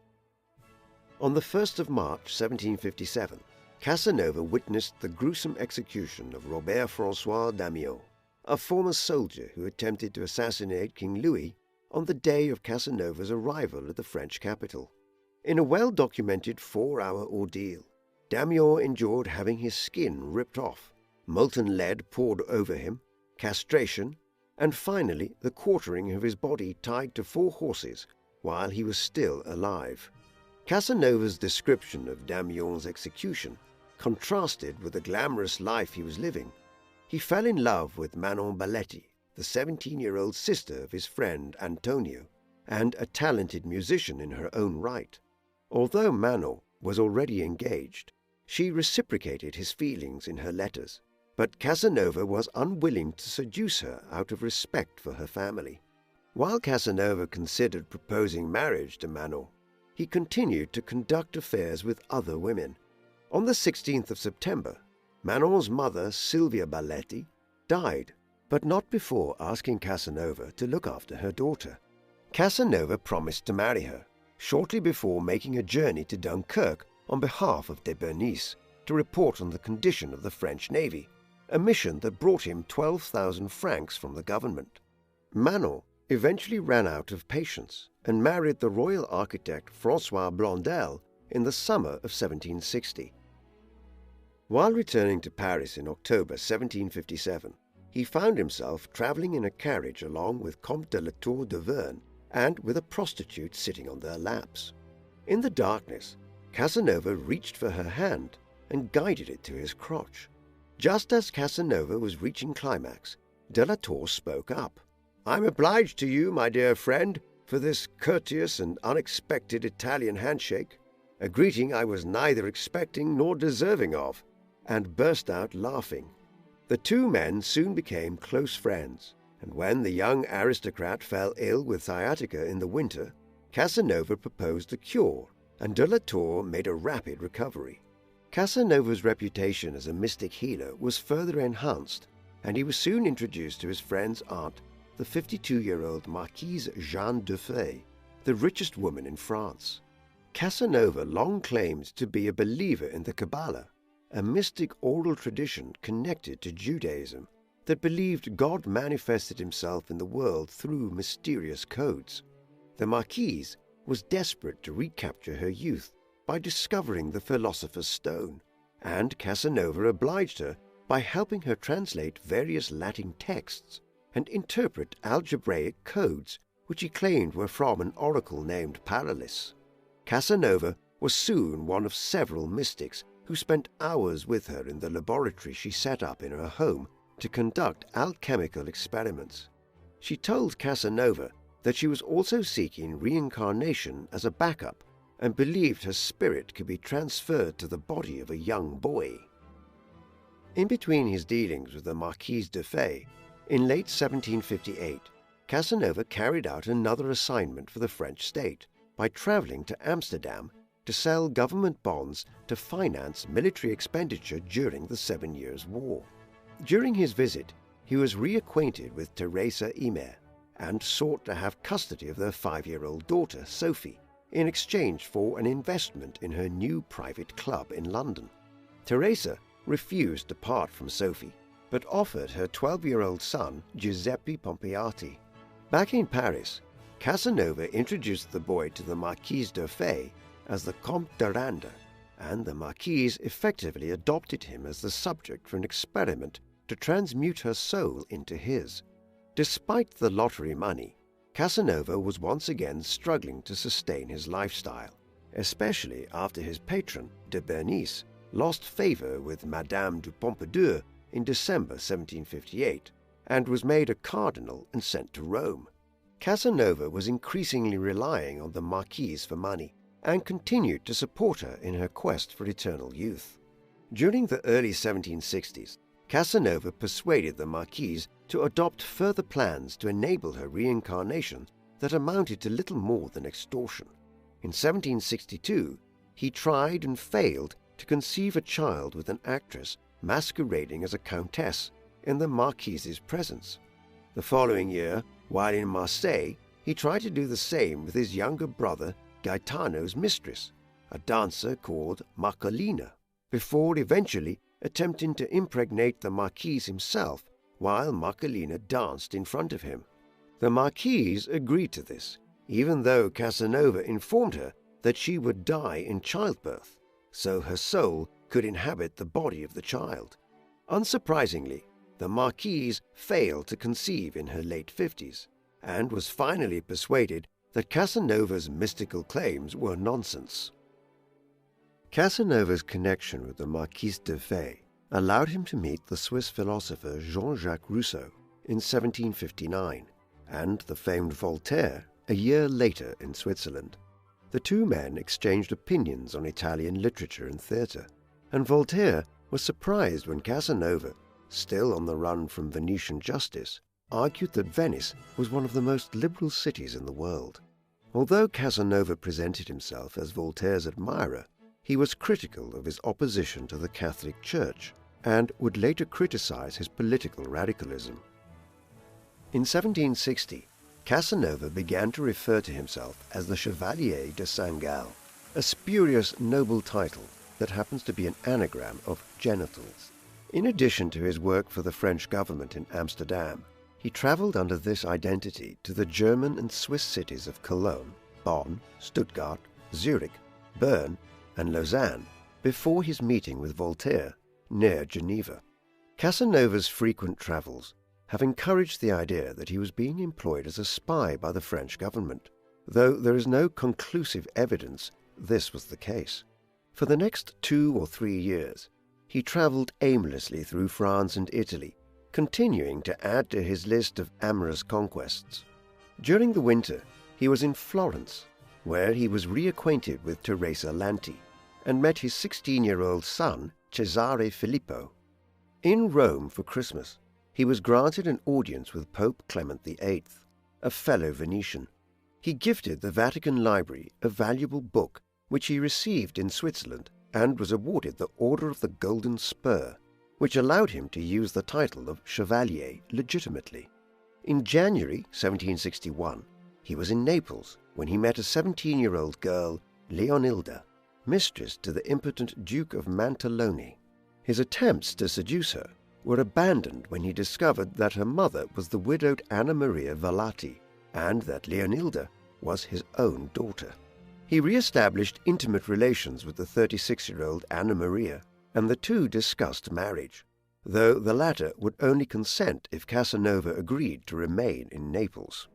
On the 1st of March 1757, Casanova witnessed the gruesome execution of Robert-François d'Amiens, a former soldier who attempted to assassinate King Louis on the day of Casanova's arrival at the French capital. In a well-documented 4-hour ordeal, d'Amiens endured having his skin ripped off, molten lead poured over him, castration, and finally the quartering of his body tied to 4 horses while he was still alive. Casanova's description of d'Amiens' execution contrasted with the glamorous life he was living. He fell in love with Manon Balletti, the 17-year-old sister of his friend Antonio, and a talented musician in her own right. Although Manon was already engaged, she reciprocated his feelings in her letters, but Casanova was unwilling to seduce her out of respect for her family. While Casanova considered proposing marriage to Manon, he continued to conduct affairs with other women. On the 16th of September, Manon's mother, Sylvia Balletti, died, but not before asking Casanova to look after her daughter. Casanova promised to marry her, shortly before making a journey to Dunkirk on behalf of de Bernis to report on the condition of the French Navy, a mission that brought him 12,000 francs from the government. Manon eventually ran out of patience and married the royal architect François Blondel in the summer of 1760. While returning to Paris in October 1757, he found himself travelling in a carriage along with Comte de la Tour d'Auvergne and with a prostitute sitting on their laps. In the darkness, Casanova reached for her hand and guided it to his crotch. Just as Casanova was reaching climax, de la Tour spoke up. "I'm obliged to you, my dear friend, for this courteous and unexpected Italian handshake, a greeting I was neither expecting nor deserving of," and burst out laughing. The two men soon became close friends, and when the young aristocrat fell ill with sciatica in the winter, Casanova proposed a cure, and de la Tour made a rapid recovery. Casanova's reputation as a mystic healer was further enhanced, and he was soon introduced to his friend's aunt, the 52-year-old Marquise Jeanne de Fay, the richest woman in France. Casanova long claimed to be a believer in the Kabbalah, a mystic oral tradition connected to Judaism that believed God manifested himself in the world through mysterious codes. The Marquise was desperate to recapture her youth by discovering the Philosopher's Stone, and Casanova obliged her by helping her translate various Latin texts and interpret algebraic codes which he claimed were from an oracle named Paralis. Casanova was soon one of several mystics who spent hours with her in the laboratory she set up in her home to conduct alchemical experiments. She told Casanova that she was also seeking reincarnation as a backup and believed her spirit could be transferred to the body of a young boy. In between his dealings with the Marquise de Fay, in late 1758, Casanova carried out another assignment for the French state by traveling to Amsterdam to sell government bonds to finance military expenditure during the 7 Years' War. During his visit, he was reacquainted with Teresa Imer and sought to have custody of their 5-year-old daughter, Sophie, in exchange for an investment in her new private club in London. Teresa refused to part from Sophie, but offered her 12-year-old son, Giuseppe Pompeati. Back in Paris, Casanova introduced the boy to the Marquise de Fay as the Comte de Randa, and the Marquise effectively adopted him as the subject for an experiment to transmute her soul into his. Despite the lottery money, Casanova was once again struggling to sustain his lifestyle, especially after his patron, de Bernis, lost favor with Madame du Pompadour in December 1758 and was made a cardinal and sent to Rome. Casanova was increasingly relying on the Marquise for money and continued to support her in her quest for eternal youth. During the early 1760s, Casanova persuaded the Marquise to adopt further plans to enable her reincarnation that amounted to little more than extortion. In 1762, he tried and failed to conceive a child with an actress masquerading as a countess in the Marquise's presence. The following year, while in Marseille, he tried to do the same with his younger brother Gaetano's mistress, a dancer called Marcolina, before eventually attempting to impregnate the Marquise himself while Marcolina danced in front of him. The Marquise agreed to this, even though Casanova informed her that she would die in childbirth, so her soul could inhabit the body of the child. Unsurprisingly, the Marquise failed to conceive in her late 50s, and was finally persuaded that Casanova's mystical claims were nonsense. Casanova's connection with the Marquise de Fay allowed him to meet the Swiss philosopher Jean-Jacques Rousseau in 1759, and the famed Voltaire a year later in Switzerland. The two men exchanged opinions on Italian literature and theatre, and Voltaire was surprised when Casanova, still on the run from Venetian justice, argued that Venice was one of the most liberal cities in the world. Although Casanova presented himself as Voltaire's admirer, he was critical of his opposition to the Catholic Church and would later criticize his political radicalism. In 1760, Casanova began to refer to himself as the Chevalier de Saint-Gall, a spurious noble title that happens to be an anagram of genitals. In addition to his work for the French government in Amsterdam, he traveled under this identity to the German and Swiss cities of Cologne, Bonn, Stuttgart, Zurich, Bern, and Lausanne before his meeting with Voltaire near Geneva. Casanova's frequent travels have encouraged the idea that he was being employed as a spy by the French government, though there is no conclusive evidence this was the case. For the next 2 or 3 years, he traveled aimlessly through France and Italy, continuing to add to his list of amorous conquests. During the winter, he was in Florence, where he was reacquainted with Teresa Lanti, and met his 16-year-old son, Cesare Filippo. In Rome for Christmas, he was granted an audience with Pope Clement VIII, a fellow Venetian. He gifted the Vatican Library a valuable book which he received in Switzerland and was awarded the Order of the Golden Spur, which allowed him to use the title of Chevalier legitimately. In January 1761, he was in Naples when he met a 17-year-old girl, Leonilda, mistress to the impotent Duke of Mantalone. His attempts to seduce her were abandoned when he discovered that her mother was the widowed Anna Maria Valati, and that Leonilda was his own daughter. He re-established intimate relations with the 36-year-old Anna Maria, and the two discussed marriage, though the latter would only consent if Casanova agreed to remain in Naples.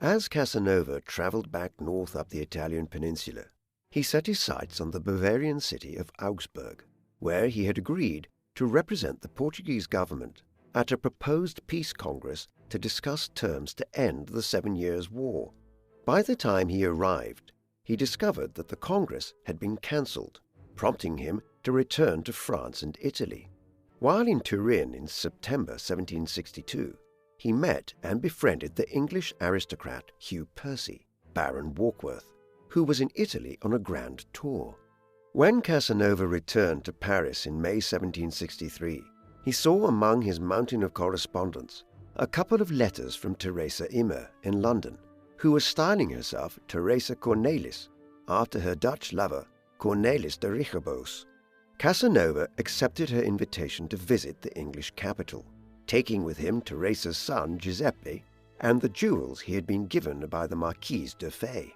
As Casanova traveled back north up the Italian peninsula, he set his sights on the Bavarian city of Augsburg, where he had agreed to represent the Portuguese government at a proposed peace congress to discuss terms to end the 7 Years' War. By the time he arrived, he discovered that the congress had been cancelled, prompting him to return to France and Italy. While in Turin in September 1762, he met and befriended the English aristocrat Hugh Percy, Baron Warkworth, who was in Italy on a grand tour. When Casanova returned to Paris in May 1763, he saw among his mountain of correspondence a couple of letters from Teresa Immer in London, who was styling herself Teresa Cornelis, after her Dutch lover Cornelis de Richeboos. Casanova accepted her invitation to visit the English capital, taking with him Teresa's son Giuseppe and the jewels he had been given by the Marquise de Fay.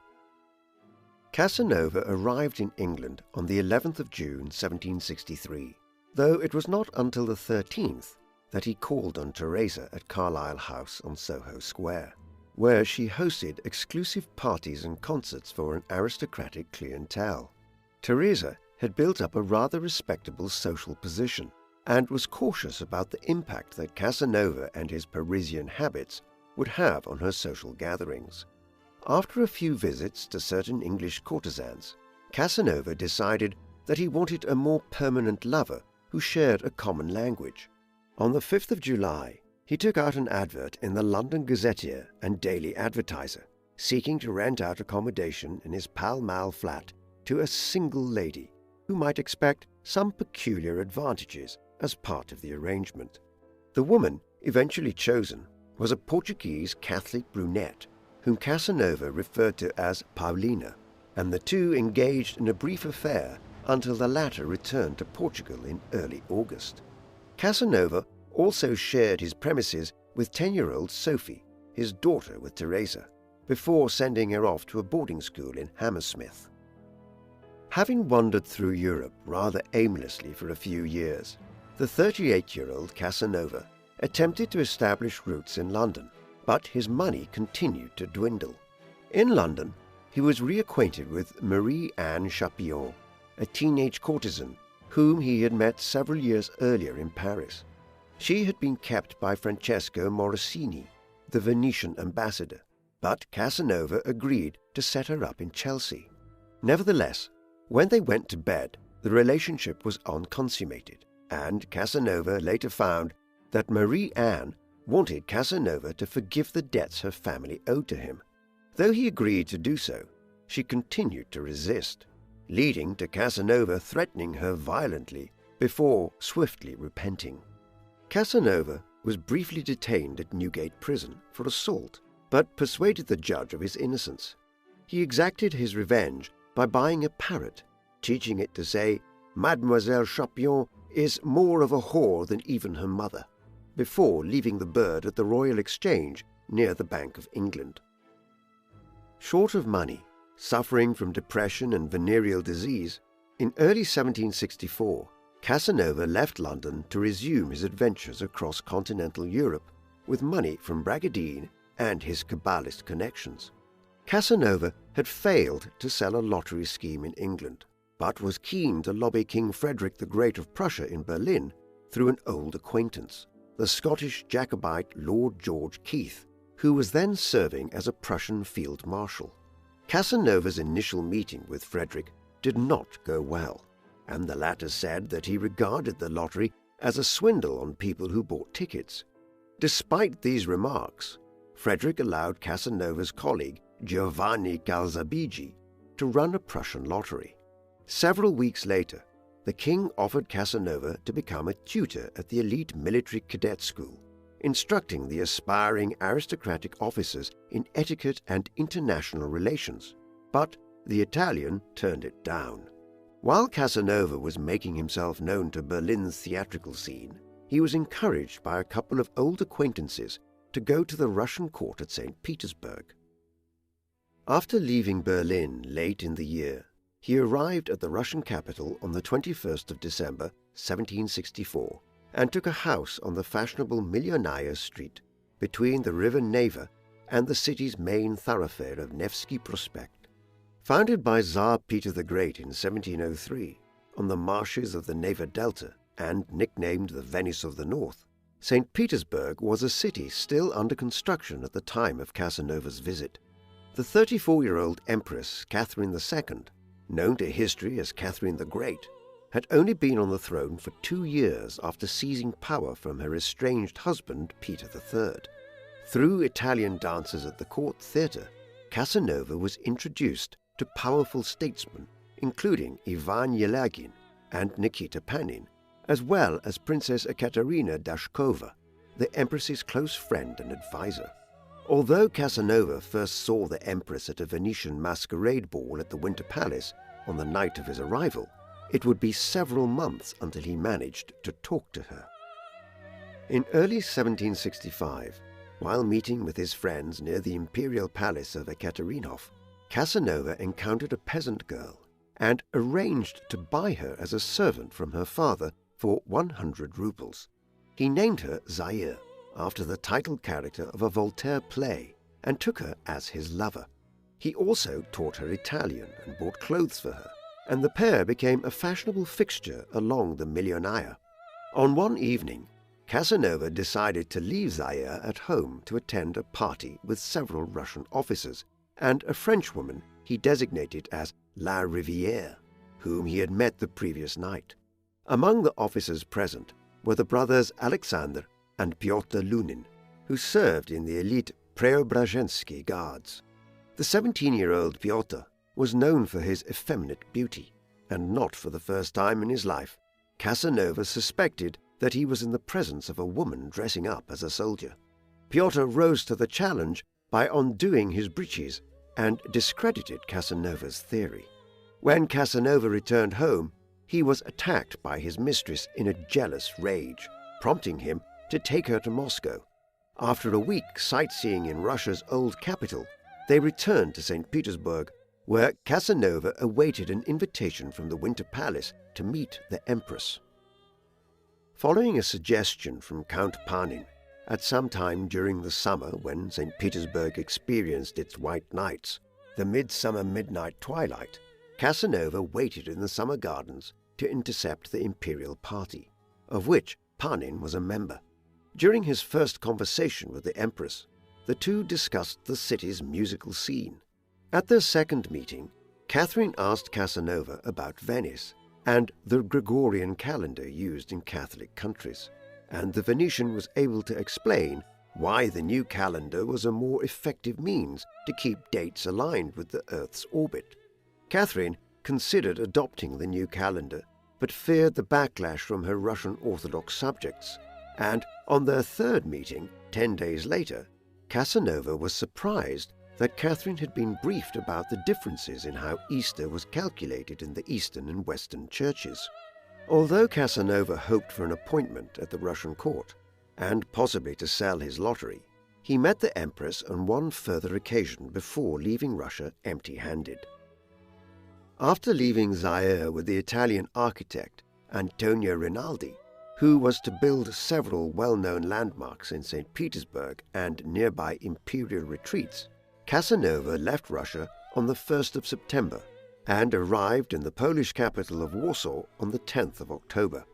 Casanova arrived in England on the 11th of June 1763, though it was not until the 13th that he called on Teresa at Carlisle House on Soho Square, where she hosted exclusive parties and concerts for an aristocratic clientele. Teresa had built up a rather respectable social position and was cautious about the impact that Casanova and his Parisian habits would have on her social gatherings. After a few visits to certain English courtesans, Casanova decided that he wanted a more permanent lover who shared a common language. On the 5th of July, he took out an advert in the London Gazetteer and Daily Advertiser, seeking to rent out accommodation in his Pall Mall flat to a single lady who might expect some peculiar advantages as part of the arrangement. The woman eventually chosen was a Portuguese Catholic brunette whom Casanova referred to as Paulina, and the two engaged in a brief affair until the latter returned to Portugal in early August. Casanova also shared his premises with 10-year-old Sophie, his daughter with Teresa, before sending her off to a boarding school in Hammersmith. Having wandered through Europe rather aimlessly for a few years, the 38-year-old Casanova attempted to establish roots in London, but his money continued to dwindle. In London, he was reacquainted with Marie-Anne Chapillon, a teenage courtesan whom he had met several years earlier in Paris. She had been kept by Francesco Morosini, the Venetian ambassador, but Casanova agreed to set her up in Chelsea. Nevertheless, when they went to bed, the relationship was unconsummated, and Casanova later found that Marie-Anne wanted Casanova to forgive the debts her family owed to him. Though he agreed to do so, she continued to resist, leading to Casanova threatening her violently before swiftly repenting. Casanova was briefly detained at Newgate Prison for assault, but persuaded the judge of his innocence. He exacted his revenge by buying a parrot, teaching it to say, "Mademoiselle Chapillon is more of a whore than even her mother," before leaving the bird at the Royal Exchange near the Bank of England. Short of money, suffering from depression and venereal disease, in early 1764, Casanova left London to resume his adventures across continental Europe with money from Bragadin and his Kabbalist connections. Casanova had failed to sell a lottery scheme in England, but was keen to lobby King Frederick the Great of Prussia in Berlin through an old acquaintance, the Scottish Jacobite Lord George Keith, who was then serving as a Prussian field marshal. Casanova's initial meeting with Frederick did not go well, and the latter said that he regarded the lottery as a swindle on people who bought tickets. Despite these remarks, Frederick allowed Casanova's colleague Giovanni Calzabigi to run a Prussian lottery. Several weeks later, the king offered Casanova to become a tutor at the elite military cadet school, instructing the aspiring aristocratic officers in etiquette and international relations, but the Italian turned it down. While Casanova was making himself known to Berlin's theatrical scene, he was encouraged by a couple of old acquaintances to go to the Russian court at St. Petersburg. After leaving Berlin late in the year, he arrived at the Russian capital on the 21st of December, 1764, and took a house on the fashionable Millionaya Street between the river Neva and the city's main thoroughfare of Nevsky Prospect. Founded by Tsar Peter the Great in 1703 on the marshes of the Neva Delta and nicknamed the Venice of the North, St. Petersburg was a city still under construction at the time of Casanova's visit. The 34-year-old Empress Catherine II, known to history as Catherine the Great, had only been on the throne for 2 years after seizing power from her estranged husband Peter III. Through Italian dances at the court theatre, Casanova was introduced to powerful statesmen, including Ivan Yelagin and Nikita Panin, as well as Princess Ekaterina Dashkova, the Empress's close friend and advisor. Although Casanova first saw the Empress at a Venetian masquerade ball at the Winter Palace on the night of his arrival, it would be several months until he managed to talk to her. In early 1765, while meeting with his friends near the imperial palace of Ekaterinhof, Casanova encountered a peasant girl and arranged to buy her as a servant from her father for 100 rubles. He named her Zaire, after the title character of a Voltaire play, and took her as his lover. He also taught her Italian and bought clothes for her, and the pair became a fashionable fixture along the Millionaya. On one evening, Casanova decided to leave Zaire at home to attend a party with several Russian officers and a Frenchwoman he designated as La Rivière, whom he had met the previous night. Among the officers present were the brothers Alexander and Pyotr Lunin, who served in the elite Preobrazhensky Guards. The 17-year-old Pyotr was known for his effeminate beauty, and not for the first time in his life, Casanova suspected that he was in the presence of a woman dressing up as a soldier. Pyotr rose to the challenge by undoing his breeches and discredited Casanova's theory. When Casanova returned home, he was attacked by his mistress in a jealous rage, prompting him to take her to Moscow. After a week sightseeing in Russia's old capital, they returned to St. Petersburg, where Casanova awaited an invitation from the Winter Palace to meet the Empress. Following a suggestion from Count Panin, at some time during the summer when St. Petersburg experienced its white nights, the midsummer midnight twilight, Casanova waited in the summer gardens to intercept the imperial party, of which Panin was a member. During his first conversation with the Empress, the two discussed the city's musical scene. At their second meeting, Catherine asked Casanova about Venice and the Gregorian calendar used in Catholic countries, and the Venetian was able to explain why the new calendar was a more effective means to keep dates aligned with the Earth's orbit. Catherine considered adopting the new calendar, but feared the backlash from her Russian Orthodox subjects, and on their third meeting, 10 days later, Casanova was surprised that Catherine had been briefed about the differences in how Easter was calculated in the Eastern and Western churches. Although Casanova hoped for an appointment at the Russian court, and possibly to sell his lottery, he met the Empress on one further occasion before leaving Russia empty-handed. After leaving Zaire with the Italian architect Antonio Rinaldi, who was to build several well-known landmarks in St. Petersburg and nearby imperial retreats, Casanova left Russia on the 1st of September and arrived in the Polish capital of Warsaw on the 10th of October.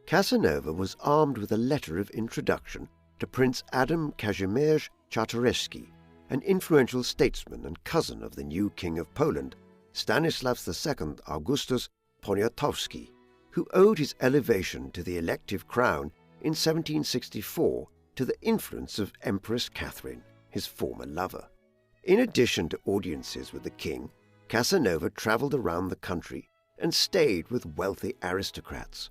Casanova was armed with a letter of introduction to Prince Adam Kazimierz Czartoryski, an influential statesman and cousin of the new King of Poland, Stanisław II Augustus Poniatowski, who owed his elevation to the elective crown in 1764 to the influence of Empress Catherine, his former lover. In addition to audiences with the king, Casanova travelled around the country and stayed with wealthy aristocrats.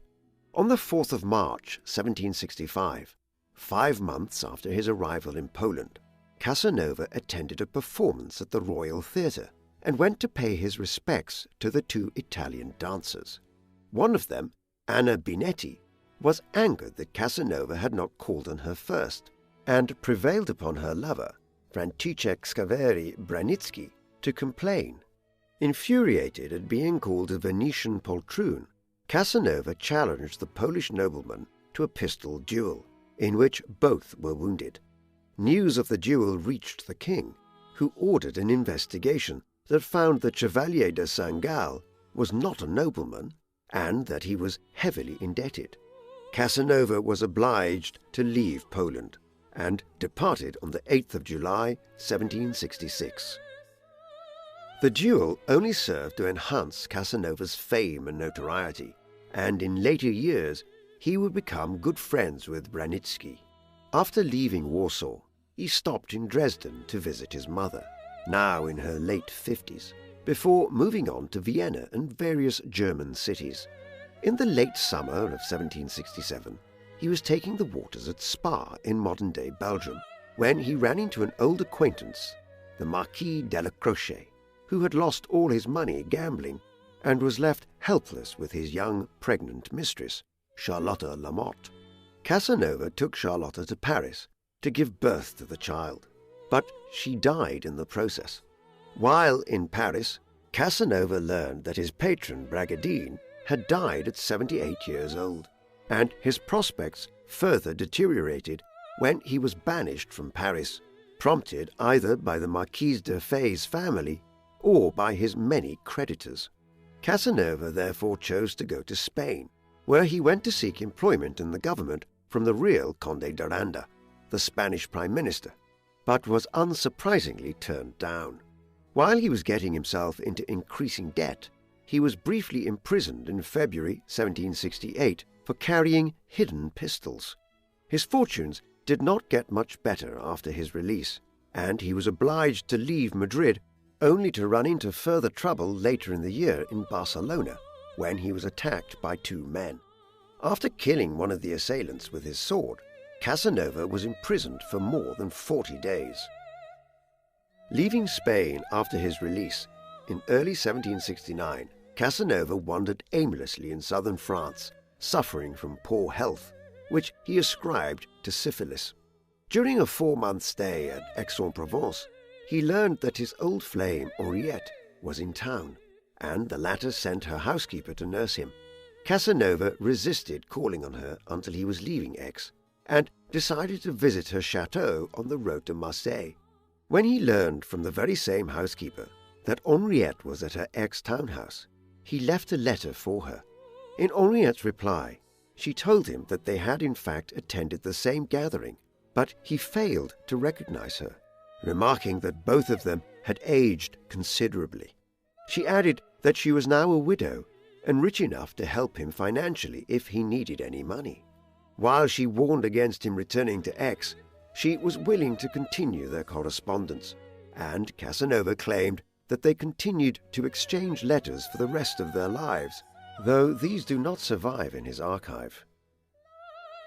On the 4th of March, 1765, 5 months after his arrival in Poland, Casanova attended a performance at the Royal Theatre and went to pay his respects to the 2 Italian dancers. One of them, Anna Binetti, was angered that Casanova had not called on her first, and prevailed upon her lover, Franciszek Scaveri Branicki, to complain. Infuriated at being called a Venetian poltroon, Casanova challenged the Polish nobleman to a pistol duel, in which both were wounded. News of the duel reached the king, who ordered an investigation that found that Chevalier de Saint-Gall was not a nobleman and that he was heavily indebted. Casanova was obliged to leave Poland and departed on the 8th of July, 1766. The duel only served to enhance Casanova's fame and notoriety, and in later years he would become good friends with Branicki. After leaving Warsaw, he stopped in Dresden to visit his mother, now in her late 50s, before moving on to Vienna and various German cities. In the late summer of 1767, he was taking the waters at Spa in modern-day Belgium, when he ran into an old acquaintance, the Marquis de la Crochet, who had lost all his money gambling and was left helpless with his young, pregnant mistress, Charlotte Lamotte. Casanova took Charlotte to Paris to give birth to the child, but she died in the process. While in Paris, Casanova learned that his patron, Bragadin, had died at 78 years old, and his prospects further deteriorated when he was banished from Paris, prompted either by the Marquise de Fay's family or by his many creditors. Casanova therefore chose to go to Spain, where he went to seek employment in the government from the real Conde de Aranda, the Spanish Prime Minister, but was unsurprisingly turned down. While he was getting himself into increasing debt, he was briefly imprisoned in February 1768 for carrying hidden pistols. His fortunes did not get much better after his release, and he was obliged to leave Madrid only to run into further trouble later in the year in Barcelona, when he was attacked by two men. After killing one of the assailants with his sword, Casanova was imprisoned for more than 40 days. Leaving Spain after his release, in early 1769, Casanova wandered aimlessly in southern France, suffering from poor health, which he ascribed to syphilis. During a 4-month stay at Aix-en-Provence, he learned that his old flame, Henriette, was in town, and the latter sent her housekeeper to nurse him. Casanova resisted calling on her until he was leaving Aix, and decided to visit her chateau on the road to Marseille. When he learned from the very same housekeeper that Henriette was at her Aix townhouse, he left a letter for her. In Henriette's reply, she told him that they had in fact attended the same gathering, but he failed to recognize her, remarking that both of them had aged considerably. She added that she was now a widow and rich enough to help him financially if he needed any money. While she warned against him returning to Aix, she was willing to continue their correspondence, and Casanova claimed that they continued to exchange letters for the rest of their lives, though these do not survive in his archive.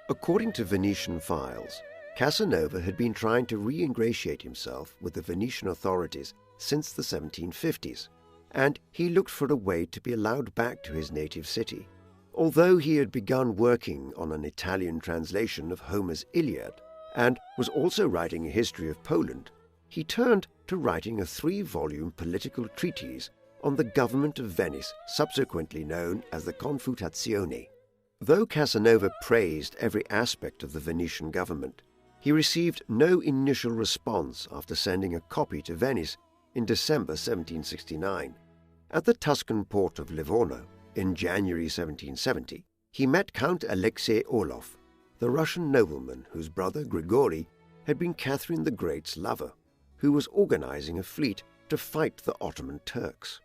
According to Venetian files, Casanova had been trying to re-ingratiate himself with the Venetian authorities since the 1750s, and he looked for a way to be allowed back to his native city. Although he had begun working on an Italian translation of Homer's Iliad and was also writing a history of Poland, he turned to writing a 3-volume political treatise on the government of Venice, subsequently known as the Confutazione. Though Casanova praised every aspect of the Venetian government, he received no initial response after sending a copy to Venice in December 1769. At the Tuscan port of Livorno, in January 1770, he met Count Alexei Orlov, the Russian nobleman whose brother Grigori had been Catherine the Great's lover, who was organizing a fleet to fight the Ottoman Turks.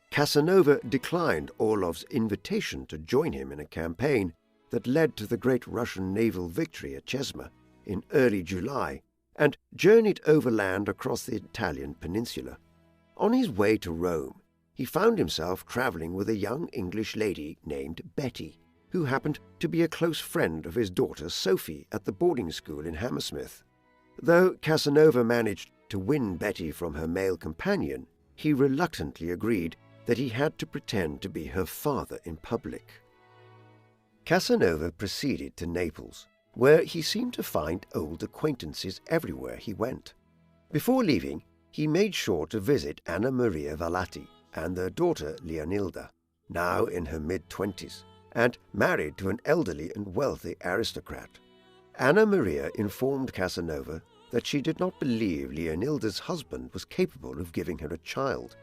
Casanova declined Orlov's invitation to join him in a campaign that led to the great Russian naval victory at Chesma in early July, and journeyed overland across the Italian peninsula. On his way to Rome, he found himself traveling with a young English lady named Betty, who happened to be a close friend of his daughter Sophie at the boarding school in Hammersmith. Though Casanova managed to win Betty from her male companion, he reluctantly agreed that he had to pretend to be her father in public. Casanova proceeded to Naples, where he seemed to find old acquaintances everywhere he went. Before leaving, he made sure to visit Anna Maria Valati and their daughter Leonilda, now in her mid-20s, and married to an elderly and wealthy aristocrat. Anna Maria informed Casanova that she did not believe Leonilda's husband was capable of giving her a child.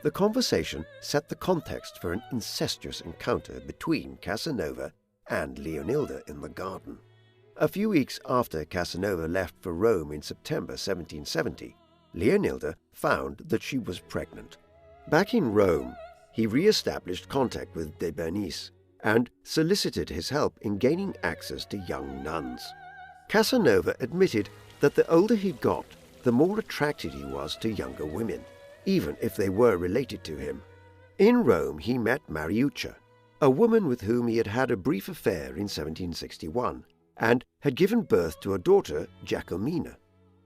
The conversation set the context for an incestuous encounter between Casanova and Leonilda in the garden. A few weeks after Casanova left for Rome in September 1770, Leonilda found that she was pregnant. Back in Rome, he re-established contact with de Bernice and solicited his help in gaining access to young nuns. Casanova admitted that the older he got, the more attracted he was to younger women, even if they were related to him. In Rome, he met Mariuccia, a woman with whom he had had a brief affair in 1761, and had given birth to a daughter, Giacomina.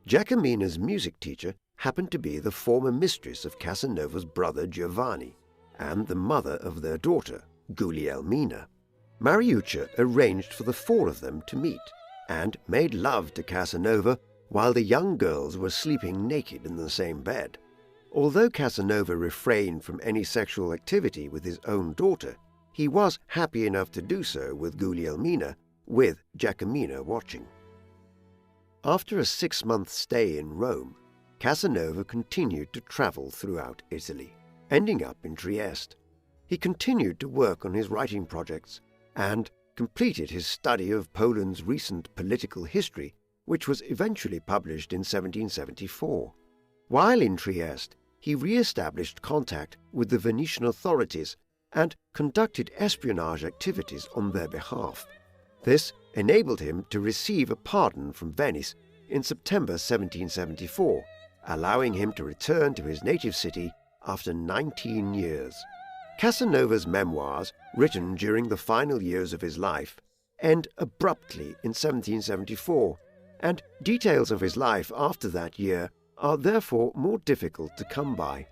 Giacomina's music teacher happened to be the former mistress of Casanova's brother Giovanni, and the mother of their daughter, Guglielmina. Mariuccia arranged for the 4 of them to meet, and made love to Casanova while the young girls were sleeping naked in the same bed. Although Casanova refrained from any sexual activity with his own daughter, he was happy enough to do so with Guglielmina, with Giacomina watching. After a 6-month stay in Rome, Casanova continued to travel throughout Italy, ending up in Trieste. He continued to work on his writing projects and completed his study of Poland's recent political history, which was eventually published in 1774. While in Trieste, he re-established contact with the Venetian authorities and conducted espionage activities on their behalf. This enabled him to receive a pardon from Venice in September 1774, allowing him to return to his native city after 19 years. Casanova's memoirs, written during the final years of his life, end abruptly in 1774, and details of his life after that year are therefore more difficult to come by.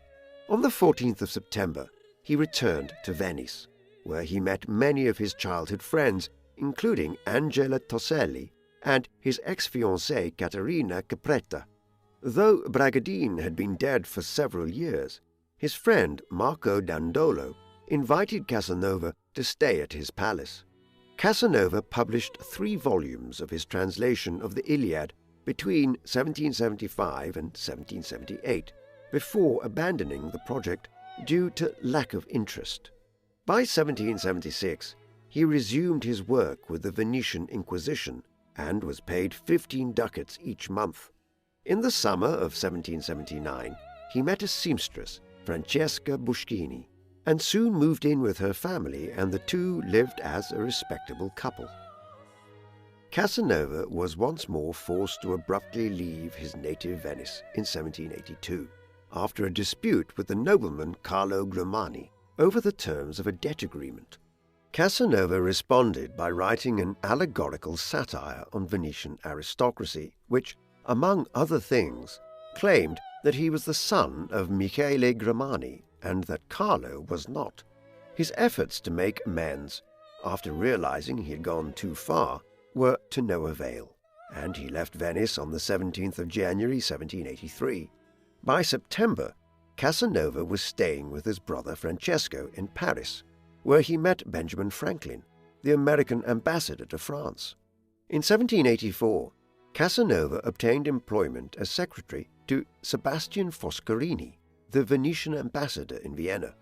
On the 14th of September, he returned to Venice, where he met many of his childhood friends, including Angela Toselli and his ex-fiancée Caterina Capretta. Though Bragadin had been dead for several years, his friend Marco Dandolo invited Casanova to stay at his palace. Casanova published 3 volumes of his translation of the Iliad between 1775 and 1778, before abandoning the project due to lack of interest. By 1776, he resumed his work with the Venetian Inquisition and was paid 15 ducats each month. In the summer of 1779, he met a seamstress, Francesca Buschini, and soon moved in with her family, and the two lived as a respectable couple. Casanova was once more forced to abruptly leave his native Venice in 1782, after a dispute with the nobleman Carlo Grimani over the terms of a debt agreement. Casanova responded by writing an allegorical satire on Venetian aristocracy, which, among other things, claimed that he was the son of Michele Grimani and that Carlo was not. His efforts to make amends, after realizing he had gone too far, were to no avail, and he left Venice on the 17th of January 1783. By September, Casanova was staying with his brother Francesco in Paris, where he met Benjamin Franklin, the American ambassador to France. In 1784, Casanova obtained employment as secretary to Sebastian Foscarini, the Venetian ambassador in Vienna.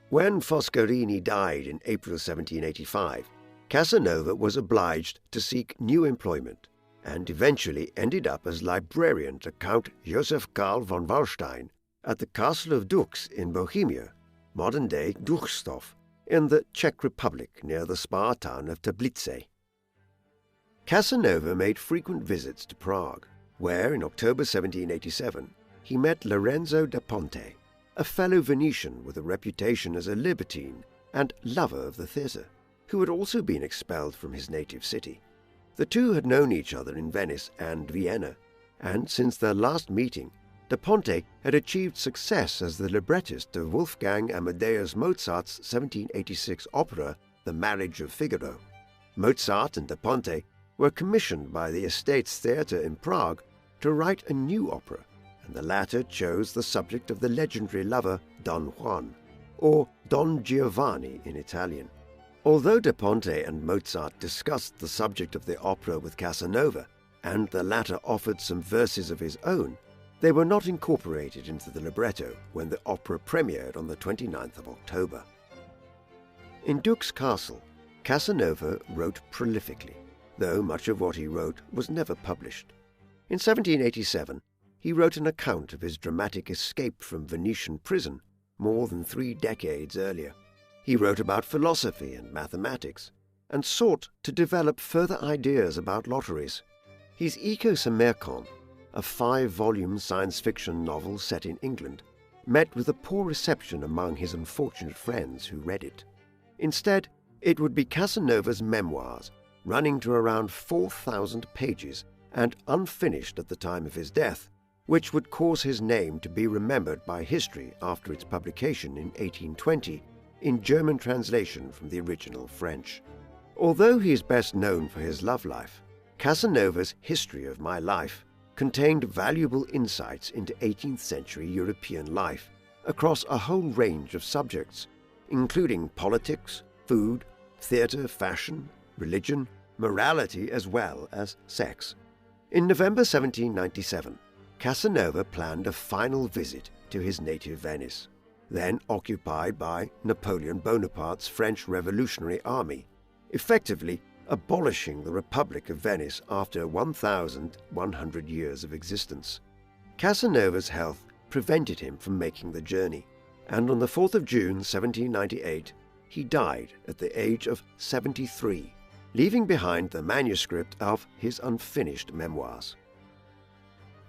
When Foscarini died in April 1785, Casanova was obliged to seek new employment and eventually ended up as librarian to Count Joseph Karl von Wallstein at the Castle of Dux in Bohemia, modern-day Duchsdorf, in the Czech Republic near the spa town of Teplice. Casanova made frequent visits to Prague, where in October 1787 he met Lorenzo da Ponte, a fellow Venetian with a reputation as a libertine and lover of the theatre, who had also been expelled from his native city. The two had known each other in Venice and Vienna, and since their last meeting, Da Ponte had achieved success as the librettist of Wolfgang Amadeus Mozart's 1786 opera, The Marriage of Figaro. Mozart and Da Ponte were commissioned by the Estates Theatre in Prague to write a new opera, and the latter chose the subject of the legendary lover Don Juan, or Don Giovanni in Italian. Although Da Ponte and Mozart discussed the subject of the opera with Casanova, and the latter offered some verses of his own, they were not incorporated into the libretto when the opera premiered on the 29th of October. In Dux Castle, Casanova wrote prolifically, though much of what he wrote was never published. In 1787, he wrote an account of his dramatic escape from Venetian prison more than 3 decades earlier. He wrote about philosophy and mathematics, and sought to develop further ideas about lotteries. His Ecos American, a 5-volume science fiction novel set in England, met with a poor reception among his unfortunate friends who read it. Instead, it would be Casanova's memoirs, running to around 4,000 pages and unfinished at the time of his death, which would cause his name to be remembered by history after its publication in 1820 in German translation from the original French. Although he is best known for his love life, Casanova's History of My Life contained valuable insights into 18th century European life across a whole range of subjects, including politics, food, theatre, fashion, religion, morality, as well as sex. In November 1797, Casanova planned a final visit to his native Venice, then occupied by Napoleon Bonaparte's French Revolutionary Army, effectively abolishing the Republic of Venice after 1,100 years of existence. Casanova's health prevented him from making the journey, and on the 4th of June 1798, he died at the age of 73, leaving behind the manuscript of his unfinished memoirs.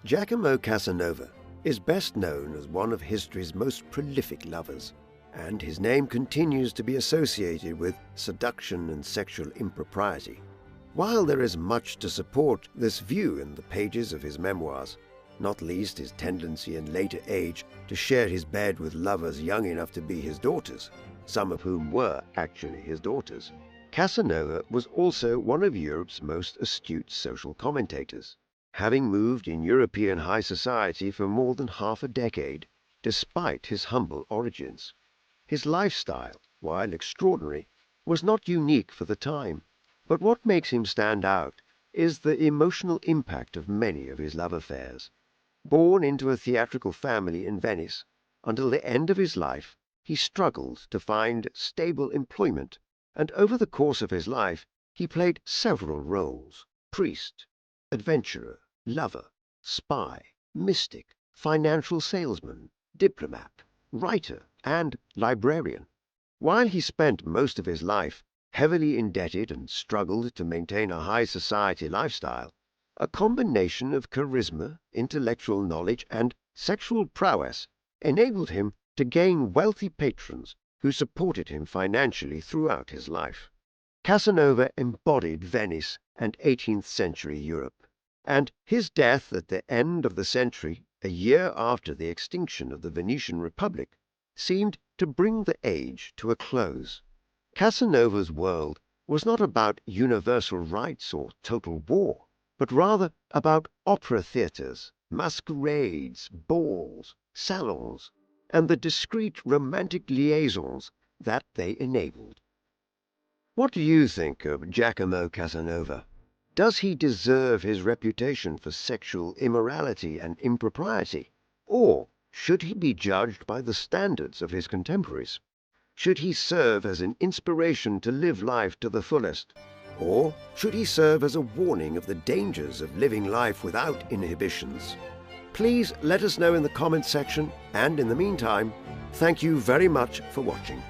Giacomo Casanova is best known as one of history's most prolific lovers, and his name continues to be associated with seduction and sexual impropriety. While there is much to support this view in the pages of his memoirs, not least his tendency in later age to share his bed with lovers young enough to be his daughters, some of whom were actually his daughters, Casanova was also one of Europe's most astute social commentators, having moved in European high society for more than half a decade, despite his humble origins. His lifestyle, while extraordinary, was not unique for the time, but what makes him stand out is the emotional impact of many of his love affairs. Born into a theatrical family in Venice, until the end of his life he struggled to find stable employment, and over the course of his life he played several roles: priest, adventurer, lover, spy, mystic, financial salesman, diplomat, writer, and librarian. While he spent most of his life heavily indebted and struggled to maintain a high society lifestyle, a combination of charisma, intellectual knowledge, and sexual prowess enabled him to gain wealthy patrons who supported him financially throughout his life. Casanova embodied Venice and 18th century Europe, and his death at the end of the century, a year after the extinction of the Venetian Republic, seemed to bring the age to a close. Casanova's world was not about universal rights or total war, but rather about opera theatres, masquerades, balls, salons, and the discreet romantic liaisons that they enabled. What do you think of Giacomo Casanova? Does he deserve his reputation for sexual immorality and impropriety? Or should he be judged by the standards of his contemporaries? Should he serve as an inspiration to live life to the fullest? Or should he serve as a warning of the dangers of living life without inhibitions? Please let us know in the comments section, and in the meantime, thank you very much for watching.